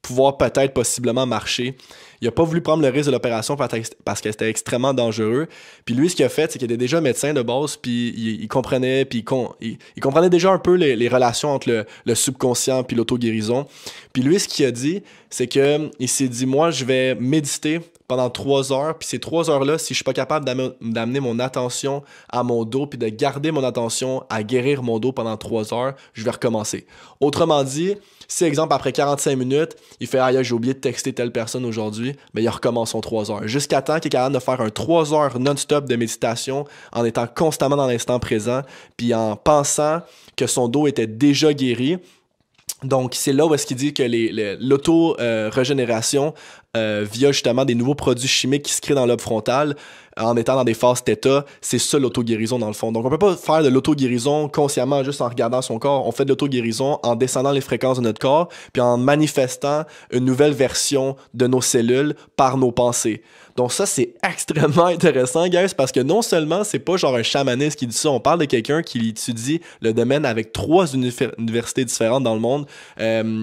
A: pouvoir peut-être possiblement marcher. Il a pas voulu prendre le risque de l'opération parce que c'était extrêmement dangereux. Puis lui, ce qu'il a fait, c'est qu'il était déjà médecin de base, puis il comprenait, puis il comprenait déjà un peu les relations entre le subconscient puis l'auto-guérison. Puis lui, ce qu'il a dit, c'est que il s'est dit, moi, je vais méditer pendant 3 heures, puis ces 3 heures-là, si je suis pas capable d'amener mon attention à mon dos, puis de garder mon attention à guérir mon dos pendant 3 heures, je vais recommencer. Autrement dit, si, exemple, après 45 minutes, il fait « Ah, j'ai oublié de texter telle personne aujourd'hui », ben il recommence son 3 heures. Jusqu'à temps qu'il est capable de faire un 3 heures non-stop de méditation en étant constamment dans l'instant présent, puis en pensant que son dos était déjà guéri. Donc, c'est là où est-ce qu'il dit que l'auto-régénération via justement des nouveaux produits chimiques qui se créent dans le lobe frontal en étant dans des phases θ, c'est ça l'auto-guérison dans le fond. Donc, on peut pas faire de l'auto-guérison consciemment juste en regardant son corps. On fait de l'auto-guérison en descendant les fréquences de notre corps puis en manifestant une nouvelle version de nos cellules par nos pensées. Donc ça, c'est extrêmement intéressant, guys, parce que non seulement c'est pas genre un chamaniste qui dit ça, on parle de quelqu'un qui étudie le domaine avec 3 universités différentes dans le monde,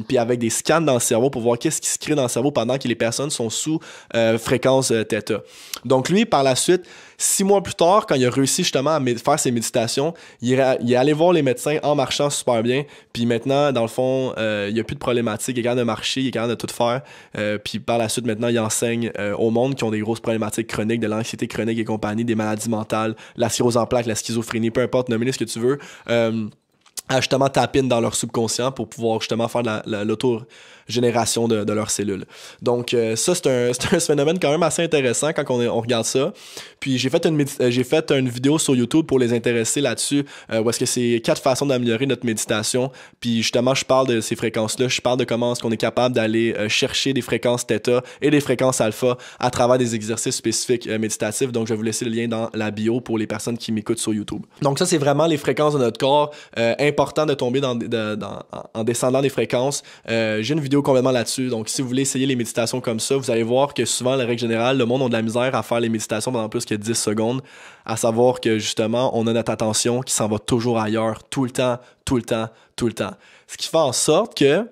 A: puis avec des scans dans le cerveau pour voir qu'est-ce qui se crée dans le cerveau pendant que les personnes sont sous fréquence θ. Donc lui, par la suite, 6 mois plus tard, quand il a réussi justement à faire ses méditations, il est allé voir les médecins en marchant super bien. Puis maintenant, dans le fond, il n'y a plus de problématiques. Il est capable de marcher, il est capable de tout faire. Puis par la suite, maintenant, il enseigne au monde qui ont des grosses problématiques chroniques, de l'anxiété chronique et compagnie, des maladies mentales, la sclérose en plaques, la schizophrénie, peu importe, nommez-les ce que tu veux. À justement taper dans leur subconscient pour pouvoir justement faire l'auto-génération de leurs cellules. Donc ça, c'est un phénomène quand même assez intéressant quand on regarde ça. Puis j'ai fait une vidéo sur YouTube pour les intéresser là-dessus, où est-ce que c'est 4 façons d'améliorer notre méditation. Puis justement, je parle de ces fréquences-là, je parle de comment est-ce qu'on est capable d'aller chercher des fréquences θ et des fréquences alpha à travers des exercices spécifiques méditatifs. Donc je vais vous laisser le lien dans la bio pour les personnes qui m'écoutent sur YouTube. Donc ça, c'est vraiment les fréquences de notre corps. Important de tomber en descendant des fréquences. J'ai une vidéo complètement là-dessus, donc si vous voulez essayer les méditations comme ça, vous allez voir que souvent, la règle générale, le monde a de la misère à faire les méditations pendant plus que 10 secondes, à savoir que justement, on a notre attention qui s'en va toujours ailleurs, tout le temps. Ce qui fait en sorte que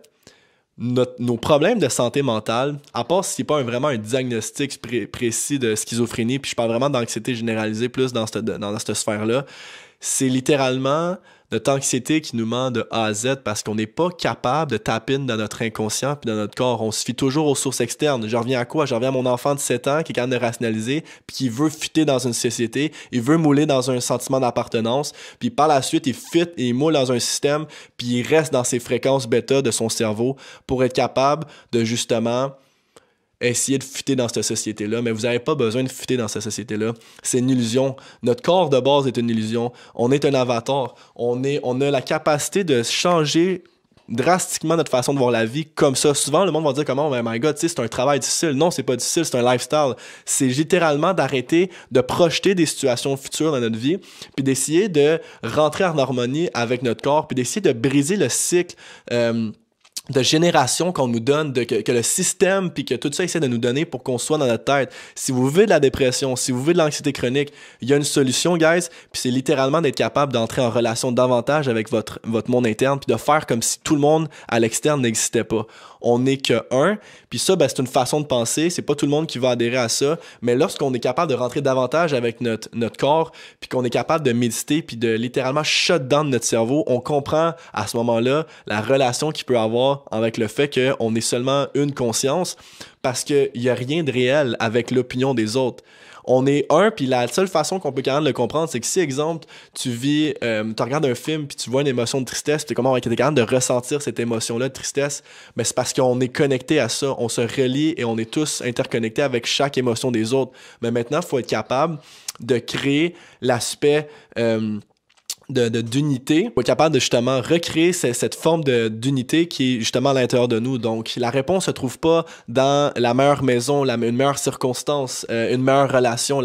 A: nos problèmes de santé mentale, à part s'il n'y a pas vraiment un diagnostic précis de schizophrénie, puis je parle vraiment d'anxiété généralisée plus dans cette sphère-là, c'est littéralement notre anxiété qui nous ment de A à Z parce qu'on n'est pas capable de taper dans notre inconscient puis dans notre corps. On se fie toujours aux sources externes. Je reviens à quoi? Je reviens à mon enfant de 7 ans qui est capable de rationaliser puis qui veut fitter dans une société. Il veut mouler dans un sentiment d'appartenance. Puis par la suite, il fit et il moule dans un système puis il reste dans ses fréquences bêta de son cerveau pour être capable de justement essayer de fitter dans cette société-là, mais vous n'avez pas besoin de fitter dans cette société-là. C'est une illusion. Notre corps de base est une illusion. On est un avatar. On a la capacité de changer drastiquement notre façon de voir la vie comme ça. Souvent, le monde va dire comment, oh my God, c'est un travail difficile. Non, c'est pas difficile, c'est un lifestyle. C'est littéralement d'arrêter de projeter des situations futures dans notre vie, puis d'essayer de rentrer en harmonie avec notre corps, puis d'essayer de briser le cycle de génération qu'on nous donne, que le système puis que tout ça essaie de nous donner pour qu'on soit dans notre tête. Si vous vivez de la dépression, si vous vivez de l'anxiété chronique, il y a une solution, guys, puis c'est littéralement d'être capable d'entrer en relation davantage avec votre monde interne puis de faire comme si tout le monde à l'externe n'existait pas. On n'est que un, puis ça, c'est une façon de penser, c'est pas tout le monde qui va adhérer à ça, mais lorsqu'on est capable de rentrer davantage avec notre corps, puis qu'on est capable de méditer, puis de littéralement shut down notre cerveau, on comprend à ce moment-là la relation qu'il peut avoir avec le fait qu'on est seulement une conscience, parce qu'il n'y a rien de réel avec l'opinion des autres. On est un, puis la seule façon qu'on peut quand même le comprendre, c'est que si, exemple, tu regardes un film, puis tu vois une émotion de tristesse, puis comment on est capable de ressentir cette émotion-là de tristesse, mais c'est parce qu'on est connecté à ça, on se relie et on est tous interconnectés avec chaque émotion des autres. Mais maintenant, il faut être capable de créer l'aspect d'unité, pour être capable de justement recréer cette forme d'unité qui est justement à l'intérieur de nous. Donc, la réponse se trouve pas dans la meilleure maison, une meilleure circonstance, une meilleure relation.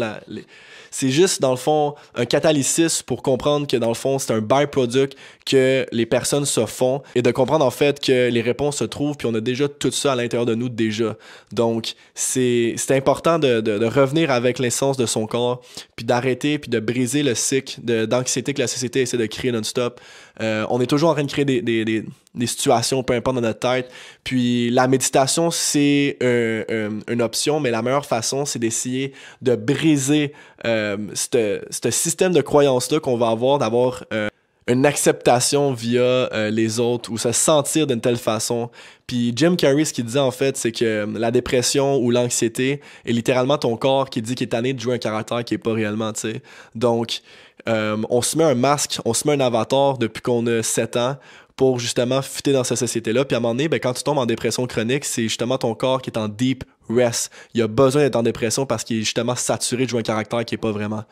A: C'est juste, dans le fond, un catalysis pour comprendre que, dans le fond, c'est un byproduct que les personnes se font et de comprendre, en fait, que les réponses se trouvent puis on a déjà tout ça à l'intérieur de nous déjà. Donc, c'est important de revenir avec l'essence de son corps puis d'arrêter puis de briser le cycle d'anxiété que la société essaie de créer non-stop. On est toujours en train de créer des situations, peu importe, dans notre tête. Puis la méditation, c'est une option, mais la meilleure façon, c'est d'essayer de briser ce système de croyance-là qu'on va avoir, d'avoir une acceptation via les autres ou se sentir d'une telle façon. Puis Jim Carrey, ce qu'il disait en fait, c'est que la dépression ou l'anxiété est littéralement ton corps qui dit qu'il est tanné de jouer un caractère qui est pas réellement, tu sais. Donc, on se met un masque, on se met un avatar depuis qu'on a 7 ans pour justement fitter dans cette société-là. Puis à un moment donné, ben, quand tu tombes en dépression chronique, c'est justement ton corps qui est en deep rest. Il a besoin d'être en dépression parce qu'il est justement saturé de jouer un caractère qui est pas vraiment.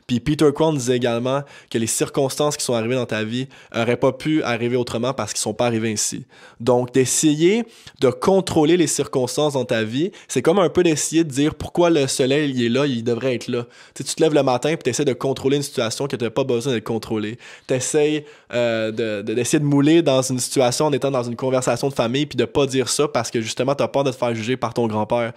A: Puis Peter Crown disait également que les circonstances qui sont arrivées dans ta vie auraient pas pu arriver autrement parce qu'ils sont pas arrivés ainsi. Donc, d'essayer de contrôler les circonstances dans ta vie, c'est comme un peu d'essayer de dire pourquoi le soleil il est là, il devrait être là. Tu sais, tu te lèves le matin puis tu essaies de contrôler une situation que tu n'as pas besoin d'être contrôlée. Tu essaies d'essayer de mouler dans une situation en étant dans une conversation de famille puis de pas dire ça parce que justement, tu as peur de te faire juger par ton grand-père.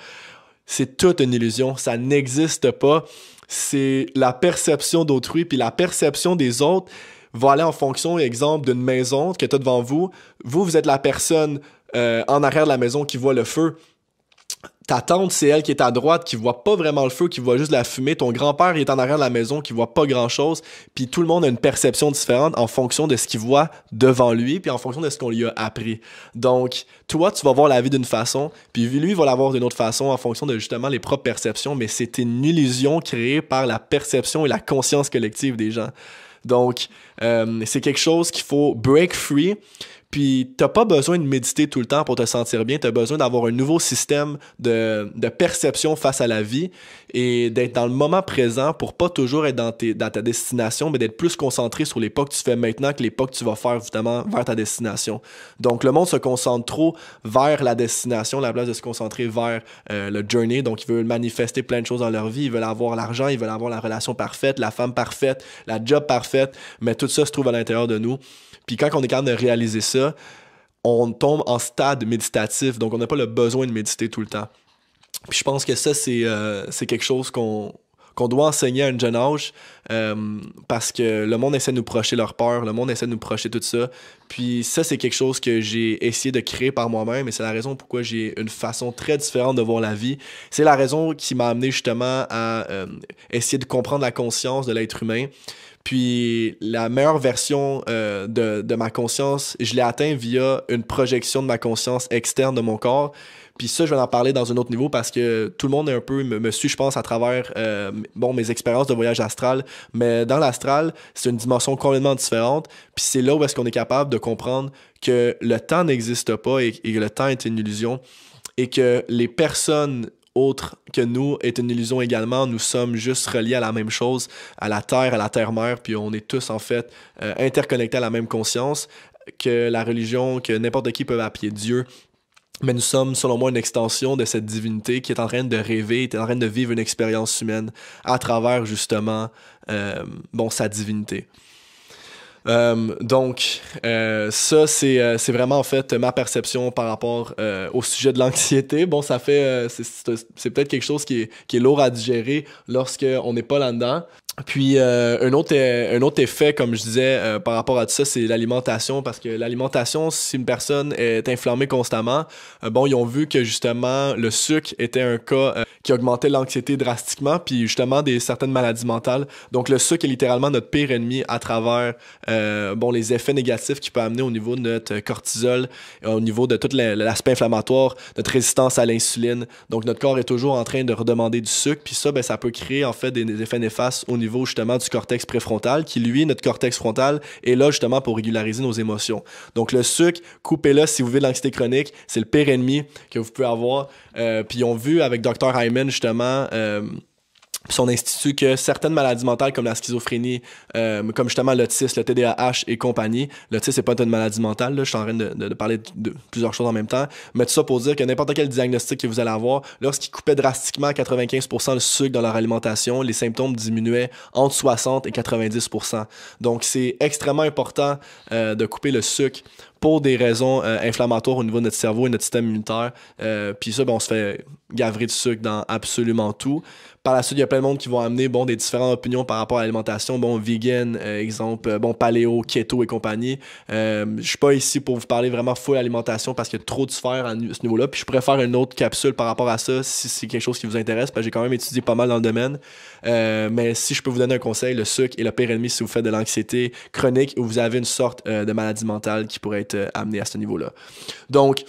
A: C'est toute une illusion. Ça n'existe pas. C'est la perception d'autrui, puis la perception des autres va aller en fonction, exemple, d'une maison que tu as devant vous. Vous êtes la personne en arrière de la maison qui voit le feu. Ta tante, c'est elle qui est à droite, qui voit pas vraiment le feu, qui voit juste la fumée. Ton grand-père, il est en arrière de la maison, qui voit pas grand-chose. Puis tout le monde a une perception différente en fonction de ce qu'il voit devant lui, puis en fonction de ce qu'on lui a appris. Donc, toi, tu vas voir la vie d'une façon, puis lui, il va la voir d'une autre façon en fonction de justement les propres perceptions, mais c'est une illusion créée par la perception et la conscience collective des gens. Donc, c'est quelque chose qu'il faut break free. Puis, t'as pas besoin de méditer tout le temps pour te sentir bien. T'as besoin d'avoir un nouveau système de perception face à la vie et d'être dans le moment présent pour pas toujours être dans ta destination, mais d'être plus concentré sur les pas que tu fais maintenant que les pas que tu vas faire justement vers ta destination. Donc, le monde se concentre trop vers la destination à la place de se concentrer vers le journey. Donc, ils veulent manifester plein de choses dans leur vie. Ils veulent avoir l'argent, ils veulent avoir la relation parfaite, la femme parfaite, la job parfaite, mais tout ça se trouve à l'intérieur de nous. Puis quand on est capable de réaliser ça, on tombe en stade méditatif, donc on n'a pas le besoin de méditer tout le temps. Puis je pense que ça, c'est quelque chose qu'on doit enseigner à un jeune âge parce que le monde essaie de nous projeter leur peur, le monde essaie de nous projeter tout ça. Puis ça, c'est quelque chose que j'ai essayé de créer par moi-même et c'est la raison pourquoi j'ai une façon très différente de voir la vie. C'est la raison qui m'a amené justement à essayer de comprendre la conscience de l'être humain. Puis la meilleure version de ma conscience, je l'ai atteint via une projection de ma conscience externe de mon corps. Puis ça, je vais en parler dans un autre niveau parce que tout le monde un peu me suit, je pense, à travers mes expériences de voyage astral. Mais dans l'astral, c'est une dimension complètement différente. Puis c'est là où est-ce qu'on est capable de comprendre que le temps n'existe pas et que le temps est une illusion et que les personnes autre que nous est une illusion également. Nous sommes juste reliés à la même chose, à la terre-mère, puis on est tous en fait interconnectés à la même conscience que la religion, que n'importe qui peut appeler Dieu. Mais nous sommes, selon moi, une extension de cette divinité qui est en train de rêver, qui est en train de vivre une expérience humaine à travers justement sa divinité. Donc, ça, c'est vraiment en fait ma perception par rapport au sujet de l'anxiété. Bon, ça fait, c'est peut-être quelque chose qui est lourd à digérer lorsqu'on n'est pas là-dedans. Puis un autre effet, comme je disais, par rapport à tout ça, c'est l'alimentation, parce que l'alimentation, si une personne est inflammée constamment, ils ont vu que justement le sucre était un cas qui augmentait l'anxiété drastiquement, puis justement certaines maladies mentales. Donc le sucre est littéralement notre pire ennemi à travers les effets négatifs qu'il peut amener au niveau de notre cortisol, au niveau de tout l'aspect inflammatoire, notre résistance à l'insuline. Donc notre corps est toujours en train de redemander du sucre, puis ça, ça peut créer en fait des effets néfastes au niveau justement du cortex préfrontal, qui lui, notre cortex frontal, est là justement pour régulariser nos émotions. Donc le sucre, coupez-le si vous vivez de l'anxiété chronique, c'est le pire ennemi que vous pouvez avoir. Puis ils ont vu avec Dr. Hyman justement son institut que certaines maladies mentales comme la schizophrénie, comme justement l'autisme, le TDAH et compagnie, l'autisme c'est pas une maladie mentale, là, je suis en train de parler de plusieurs choses en même temps, mais tout ça pour dire que n'importe quel diagnostic que vous allez avoir, lorsqu'ils coupaient drastiquement à 95% le sucre dans leur alimentation, les symptômes diminuaient entre 60 et 90%. Donc c'est extrêmement important de couper le sucre pour des raisons inflammatoires au niveau de notre cerveau et notre système immunitaire. Puis ça, on se fait gaver de sucre dans absolument tout. Par la suite, il y a plein de monde qui vont amener des différentes opinions par rapport à l'alimentation. Vegan, exemple, paléo, keto et compagnie. Je suis pas ici pour vous parler vraiment full alimentation parce qu'il y a trop de sphères à ce niveau-là. Puis je pourrais faire une autre capsule par rapport à ça si c'est quelque chose qui vous intéresse parce que j'ai quand même étudié pas mal dans le domaine. Mais si je peux vous donner un conseil, le sucre est le pire ennemi si vous faites de l'anxiété chronique ou vous avez une sorte de maladie mentale qui pourrait être amenée à ce niveau-là. Donc,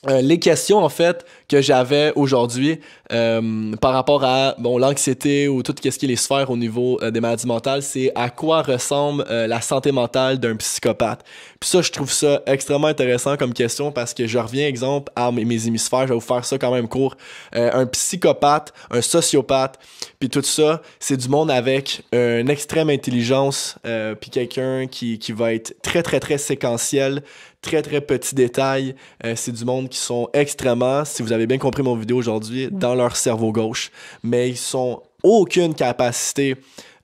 A: les questions en fait que j'avais aujourd'hui par rapport à l'anxiété ou tout ce qui est les sphères au niveau des maladies mentales, c'est à quoi ressemble la santé mentale d'un psychopathe. Puis ça, je trouve ça extrêmement intéressant comme question parce que je reviens exemple à mes hémisphères, je vais vous faire ça quand même court. Un psychopathe, un sociopathe, puis tout ça, c'est du monde avec une extrême intelligence, puis quelqu'un qui va être très très très séquentiel, très très petits détails. C'est du monde qui sont extrêmement, si vous avez bien compris mon vidéo aujourd'hui, dans leur cerveau gauche, mais ils sont aucune capacité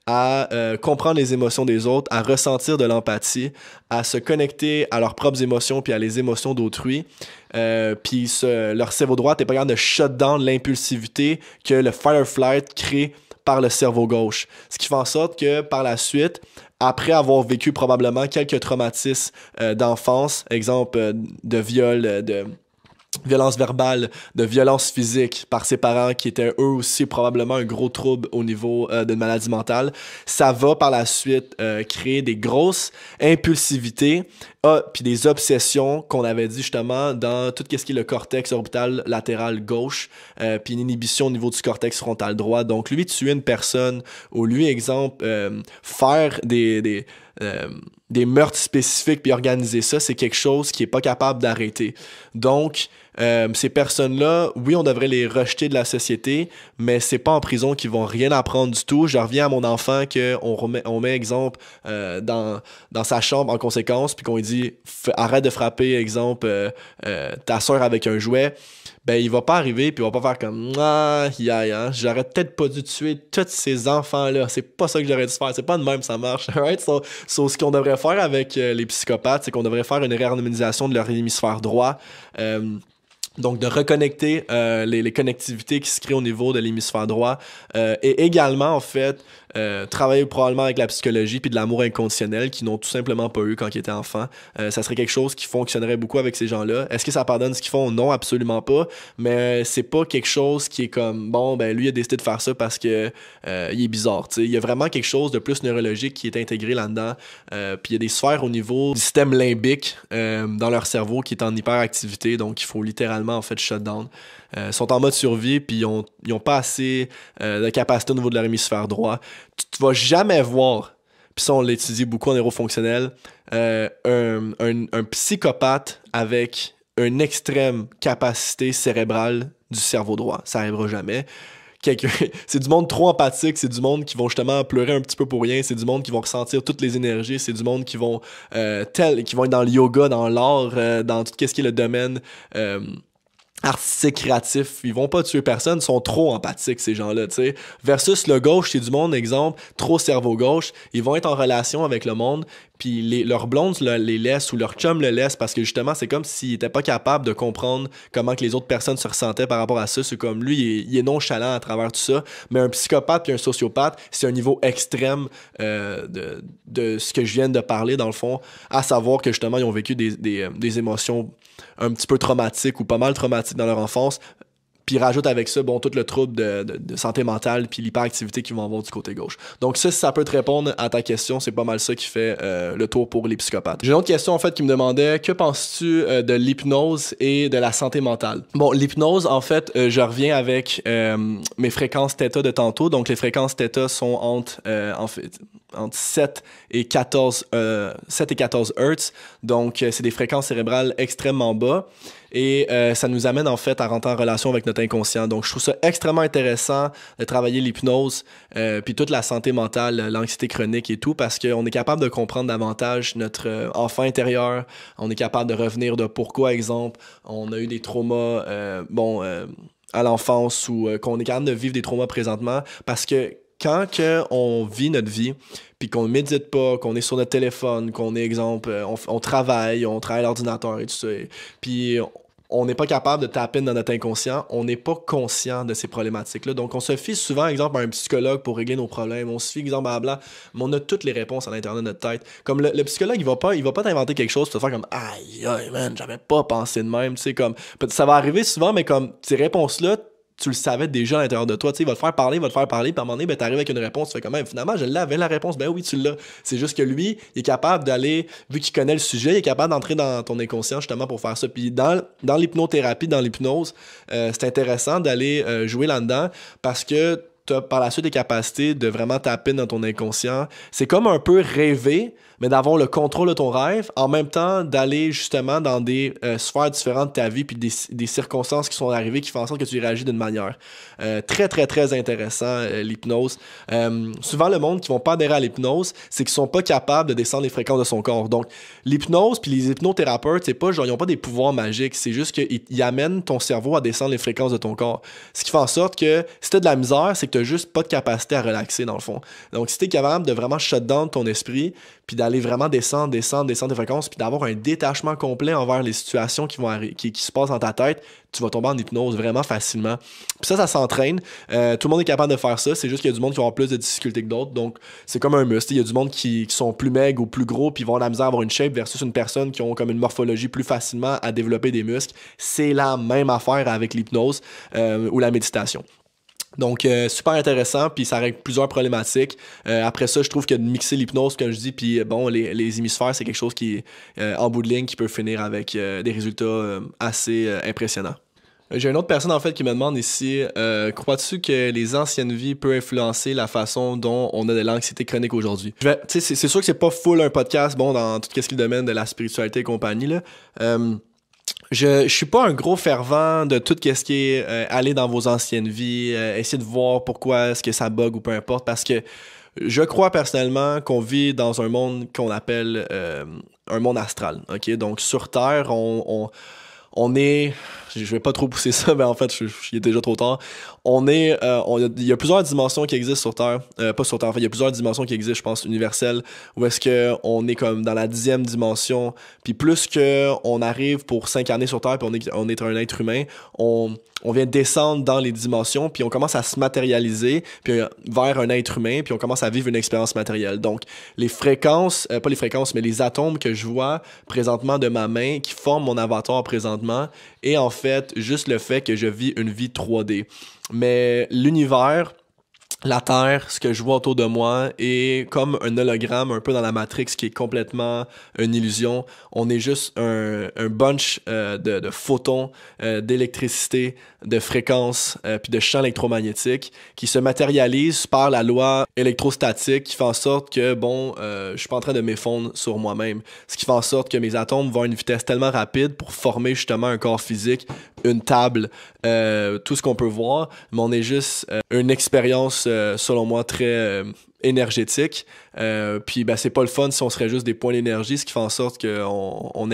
A: à comprendre les émotions des autres, à ressentir de l'empathie, à se connecter à leurs propres émotions puis à les émotions d'autrui. Puis leur cerveau droit n'est pas capable de shut down l'impulsivité que le fight or flight crée par le cerveau gauche. Ce qui fait en sorte que par la suite, après avoir vécu probablement quelques traumatismes d'enfance, exemple de viol, de violence verbale, de violence physique par ses parents qui étaient eux aussi probablement un gros trouble au niveau de maladie mentale, ça va par la suite créer des grosses impulsivités puis des obsessions qu'on avait dit justement dans tout ce qui est le cortex orbital latéral gauche puis une inhibition au niveau du cortex frontal droit. Donc lui tuer une personne ou lui exemple faire des meurtres spécifiques puis organiser ça, c'est quelque chose qui est pas capable d'arrêter. Donc ces personnes-là, oui, on devrait les rejeter de la société, mais c'est pas en prison qu'ils vont rien apprendre du tout. Je reviens à mon enfant on met exemple dans sa chambre en conséquence, puis qu'on lui dit arrête de frapper, exemple ta soeur avec un jouet. Ben il va pas arriver puis il va pas faire comme j'aurais peut-être pas dû tuer tous ces enfants-là, c'est pas ça que j'aurais dû faire, c'est pas de même ça marche. Right? So, ce qu'on devrait faire avec les psychopathes, c'est qu'on devrait faire une réharmonisation de leur hémisphère droit. Donc, de reconnecter les connectivités qui se créent au niveau de l'hémisphère droit et également, en fait, travailler probablement avec la psychologie puis de l'amour inconditionnel qu'ils n'ont tout simplement pas eu quand ils étaient enfants. Ça serait quelque chose qui fonctionnerait beaucoup avec ces gens-là. Est-ce que ça pardonne ce qu'ils font? Non, absolument pas. Mais c'est pas quelque chose qui est comme, lui, il a décidé de faire ça parce que il est bizarre. T'sais. Il y a vraiment quelque chose de plus neurologique qui est intégré là-dedans. Puis il y a des sphères au niveau du système limbique dans leur cerveau qui est en hyperactivité. Donc, il faut littéralement, en fait, shut down. Sont en mode survie puis ils ont pas assez de capacité au niveau de leur hémisphère droit. Tu vas jamais voir, puis ça on l'étudie beaucoup en neurofonctionnel, un psychopathe avec une extrême capacité cérébrale du cerveau droit. Ça arrivera jamais. C'est du monde trop empathique, c'est du monde qui vont justement pleurer un petit peu pour rien, c'est du monde qui vont ressentir toutes les énergies, c'est du monde qui vont qui vont être dans le yoga, dans l'art, dans tout ce qui est le domaine artistique, créatif, ils vont pas tuer personne, ils sont trop empathiques ces gens-là, tu sais. Versus le gauche, c'est du monde, exemple, trop cerveau gauche, ils vont être en relation avec le monde, puis leurs blondes les laissent ou leur chum le laisse parce que justement, c'est comme s'ils étaient pas capables de comprendre comment que les autres personnes se ressentaient par rapport à ça. C'est comme lui, il est nonchalant à travers tout ça, mais un psychopathe puis un sociopathe, c'est un niveau extrême de ce que je viens de parler dans le fond, à savoir que justement, ils ont vécu des émotions un petit peu traumatiques ou pas mal traumatiques dans leur enfance, puis rajoute avec ça, tout le trouble de santé mentale puis l'hyperactivité qui vont avoir du côté gauche. Donc ça, si ça peut te répondre à ta question, c'est pas mal ça qui fait le tour pour les psychopathes. J'ai une autre question, en fait, qui me demandait, que penses-tu de l'hypnose et de la santé mentale? Bon, l'hypnose, en fait, je reviens avec mes fréquences θ de tantôt. Donc les fréquences θ sont entre 7 et 14 Hz. Donc, c'est des fréquences cérébrales extrêmement bas. Et ça nous amène en fait à rentrer en relation avec notre inconscient. Donc je trouve ça extrêmement intéressant de travailler l'hypnose puis toute la santé mentale, l'anxiété chronique et tout, parce qu'on est capable de comprendre davantage notre enfant intérieur, on est capable de revenir de pourquoi, exemple, on a eu des traumas à l'enfance ou qu'on est capable de vivre des traumas présentement, parce que quand on vit notre vie, puis qu'on ne médite pas, qu'on est sur notre téléphone, qu'on est, exemple, on travaille à l'ordinateur et tout ça, puis on n'est pas capable de taper dans notre inconscient, on n'est pas conscient de ces problématiques-là. Donc, on se fie souvent, exemple, à un psychologue pour régler nos problèmes. On se fie, exemple, à bla, mais on a toutes les réponses à l'intérieur de notre tête. Comme le psychologue, il va pas t'inventer quelque chose pour te faire comme aïe, aïe, man, j'avais pas pensé de même. Tu sais, comme, ça va arriver souvent, mais comme ces réponses-là, tu le savais déjà à l'intérieur de toi, tu sais, il va te faire parler, puis à un moment donné, ben, t'arrives avec une réponse, tu fais quand même, finalement, je l'avais la réponse, ben oui, tu l'as. C'est juste que lui, il est capable d'aller, vu qu'il connaît le sujet, il est capable d'entrer dans ton inconscient, justement, pour faire ça. Puis dans l'hypnothérapie, dans l'hypnose, c'est intéressant d'aller jouer là-dedans, parce que t'as par la suite des capacités de vraiment taper dans ton inconscient. C'est comme un peu rêver, mais d'avoir le contrôle de ton rêve, en même temps d'aller justement dans des sphères différentes de ta vie, puis des circonstances qui sont arrivées qui font en sorte que tu réagis d'une manière. Très, très, très intéressant, l'hypnose. Souvent, le monde qui vont pas adhérer à l'hypnose, c'est qu'ils sont pas capables de descendre les fréquences de son corps. Donc, l'hypnose puis les hypnothérapeutes, c'est pas genre, ils ont pas des pouvoirs magiques, c'est juste qu'ils amènent ton cerveau à descendre les fréquences de ton corps. Ce qui fait en sorte que si t'as de la misère, c'est que t'as juste pas de capacité à relaxer, dans le fond. Donc, si t'es capable de vraiment shut down ton esprit, puis d'aller vraiment descendre tes fréquences, puis d'avoir un détachement complet envers les situations qui se passent dans ta tête, tu vas tomber en hypnose vraiment facilement. Puis ça s'entraîne. Tout le monde est capable de faire ça. C'est juste qu'il y a du monde qui va avoir plus de difficultés que d'autres. Donc, c'est comme un muscle. Il y a du monde qui sont plus maigres ou plus gros, puis ils vont avoir la misère à avoir une shape versus une personne qui ont comme une morphologie plus facilement à développer des muscles. C'est la même affaire avec l'hypnose ou la méditation. Donc, super intéressant, puis ça règle plusieurs problématiques. Après ça, je trouve que de mixer l'hypnose, comme je dis, puis bon, les hémisphères, c'est quelque chose qui, en bout de ligne, qui peut finir avec des résultats assez impressionnants. J'ai une autre personne, en fait, qui me demande ici, crois-tu que les anciennes vies peuvent influencer la façon dont on a de l'anxiété chronique aujourd'hui? C'est sûr que c'est pas full un podcast, bon, dans tout ce qui est le domaine de la spiritualité et compagnie, là. Je suis pas un gros fervent de tout ce qui est aller dans vos anciennes vies, essayer de voir pourquoi est-ce que ça bug ou peu importe, parce que je crois personnellement qu'on vit dans un monde qu'on appelle un monde astral. Ok, donc sur Terre, on est, je vais pas trop pousser ça, mais en fait, il est déjà trop tard. Il y a plusieurs dimensions qui existent sur Terre, pas sur Terre, en fait, il y a plusieurs dimensions qui existent, je pense, universelles, où est-ce que on est comme dans la 10e dimension, puis plus que on arrive pour s'incarner sur Terre, puis on est un être humain, on vient descendre dans les dimensions, puis on commence à se matérialiser, puis vers un être humain, puis on commence à vivre une expérience matérielle. Donc, les fréquences, pas les fréquences, mais les atomes que je vois présentement de ma main, qui forment mon avatar présentement, et en fait, juste le fait que je vis une vie 3D. Mais l'univers, la Terre, ce que je vois autour de moi est comme un hologramme un peu dans la Matrix qui est complètement une illusion. On est juste un bunch de photons, d'électricité, de fréquences puis de champs électromagnétiques qui se matérialisent par la loi électrostatique qui fait en sorte que, je suis pas en train de m'effondrer sur moi-même. Ce qui fait en sorte que mes atomes vont à une vitesse tellement rapide pour former justement un corps physique, une table, tout ce qu'on peut voir, mais on est juste une expérience selon moi très énergétique, puis c'est pas le fun si on serait juste des points d'énergie, ce qui fait en sorte qu'on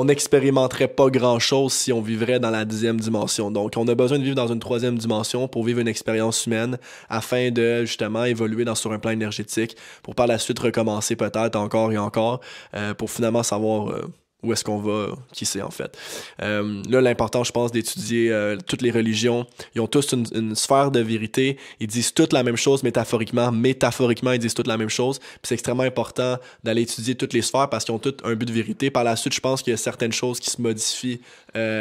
A: n'expérimenterait pas grand-chose si on vivrait dans la 10e dimension. Donc, on a besoin de vivre dans une 3e dimension pour vivre une expérience humaine afin de, justement, évoluer sur un plan énergétique pour par la suite recommencer peut-être encore et encore pour finalement savoir où est-ce qu'on va, qui sait en fait. Là, l'important, je pense, d'étudier toutes les religions. Ils ont tous une sphère de vérité. Ils disent toutes la même chose métaphoriquement. Métaphoriquement, ils disent toutes la même chose. Puis c'est extrêmement important d'aller étudier toutes les sphères parce qu'ils ont toutes un but de vérité. Par la suite, je pense qu'il y a certaines choses qui se modifient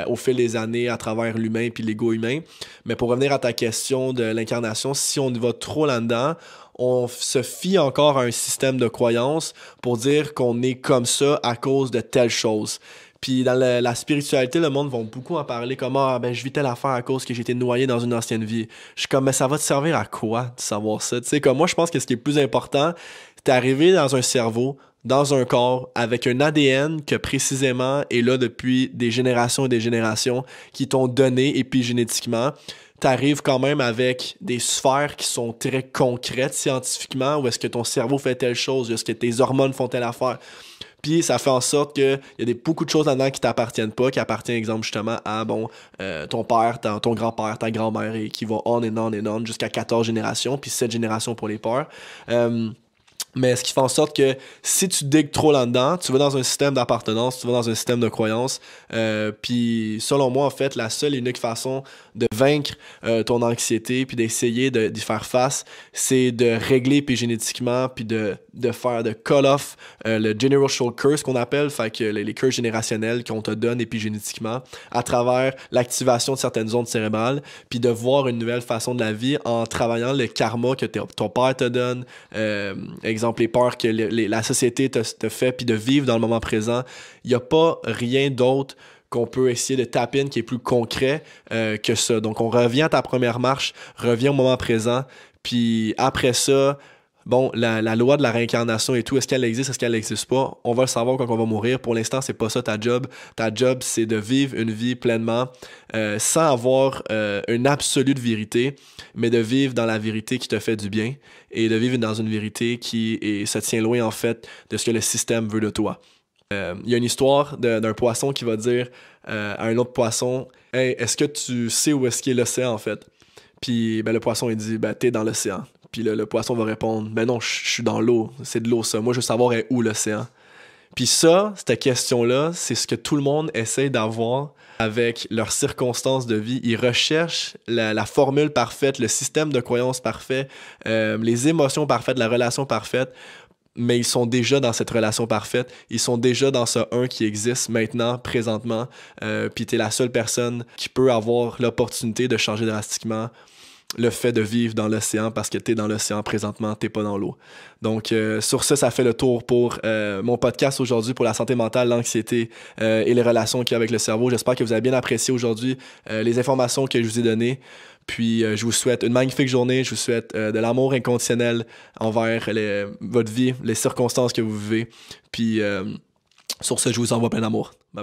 A: au fil des années à travers l'humain puis l'ego humain. Mais pour revenir à ta question de l'incarnation, si on y va trop là-dedans, on se fie encore à un système de croyance pour dire qu'on est comme ça à cause de telle chose. Puis dans la spiritualité, le monde va beaucoup en parler comme je vis telle affaire à cause que j'ai été noyé dans une ancienne vie. Je suis comme mais ça va te servir à quoi de savoir ça? Tu sais, comme moi je pense que ce qui est le plus important, c'est d'arriver dans un cerveau, dans un corps, avec un ADN que précisément est là depuis des générations et des générations qui t'ont donné épigénétiquement. T'arrives quand même avec des sphères qui sont très concrètes scientifiquement, où est-ce que ton cerveau fait telle chose, où est-ce que tes hormones font telle affaire. Puis ça fait en sorte qu'il y a beaucoup de choses là-dedans qui t'appartiennent pas, qui appartiennent, exemple, justement, à ton père, ton grand-père, ta grand-mère, et qui va on and on and on jusqu'à 14 générations, puis 7 générations pour les pères. Mais ce qui fait en sorte que si tu digues trop là-dedans, tu vas dans un système d'appartenance, tu vas dans un système de croyance. Puis selon moi, en fait, la seule et unique façon de vaincre ton anxiété puis d'essayer d'y faire face, c'est de régler épigénétiquement puis de faire de call off le generational curse qu'on appelle, fait que les curses générationnels qu'on te donne épigénétiquement à travers l'activation de certaines zones cérébrales, puis de voir une nouvelle façon de la vie en travaillant le karma que ton père te donne, exemple les peurs que la société te fait, puis de vivre dans le moment présent. Il n'y a pas rien d'autre qu'on peut essayer de tap in qui est plus concret que ça. Donc, on revient à ta première marche, revient au moment présent, puis après ça, bon, la loi de la réincarnation et tout, est-ce qu'elle existe, est-ce qu'elle n'existe pas? On va le savoir quand on va mourir. Pour l'instant, c'est pas ça ta job. Ta job, c'est de vivre une vie pleinement sans avoir une absolue vérité, mais de vivre dans la vérité qui te fait du bien et de vivre dans une vérité qui se tient loin, en fait, de ce que le système veut de toi. Il y a une histoire d'un poisson qui va dire à un autre poisson « Hey, est-ce que tu sais où est-ce qu'est l'océan, en fait? » Puis le poisson, il dit « T'es dans l'océan. » Puis le poisson va répondre « Ben non, je suis dans l'eau. C'est de l'eau, ça. Moi, je veux savoir est où l'océan. » Puis ça, cette question-là, c'est ce que tout le monde essaie d'avoir avec leurs circonstances de vie. Ils recherchent la formule parfaite, le système de croyance parfait, les émotions parfaites, la relation parfaite, mais ils sont déjà dans cette relation parfaite. Ils sont déjà dans ce un qui existe maintenant, présentement. Puis t'es la seule personne qui peut avoir l'opportunité de changer drastiquement le fait de vivre dans l'océan parce que t'es dans l'océan présentement, t'es pas dans l'eau. Donc, sur ça fait le tour pour mon podcast aujourd'hui pour la santé mentale, l'anxiété et les relations qu'il y a avec le cerveau. J'espère que vous avez bien apprécié aujourd'hui les informations que je vous ai données. Puis, je vous souhaite une magnifique journée. Je vous souhaite de l'amour inconditionnel envers votre vie, les circonstances que vous vivez. Puis, sur ce, je vous envoie plein d'amour. Bye bye.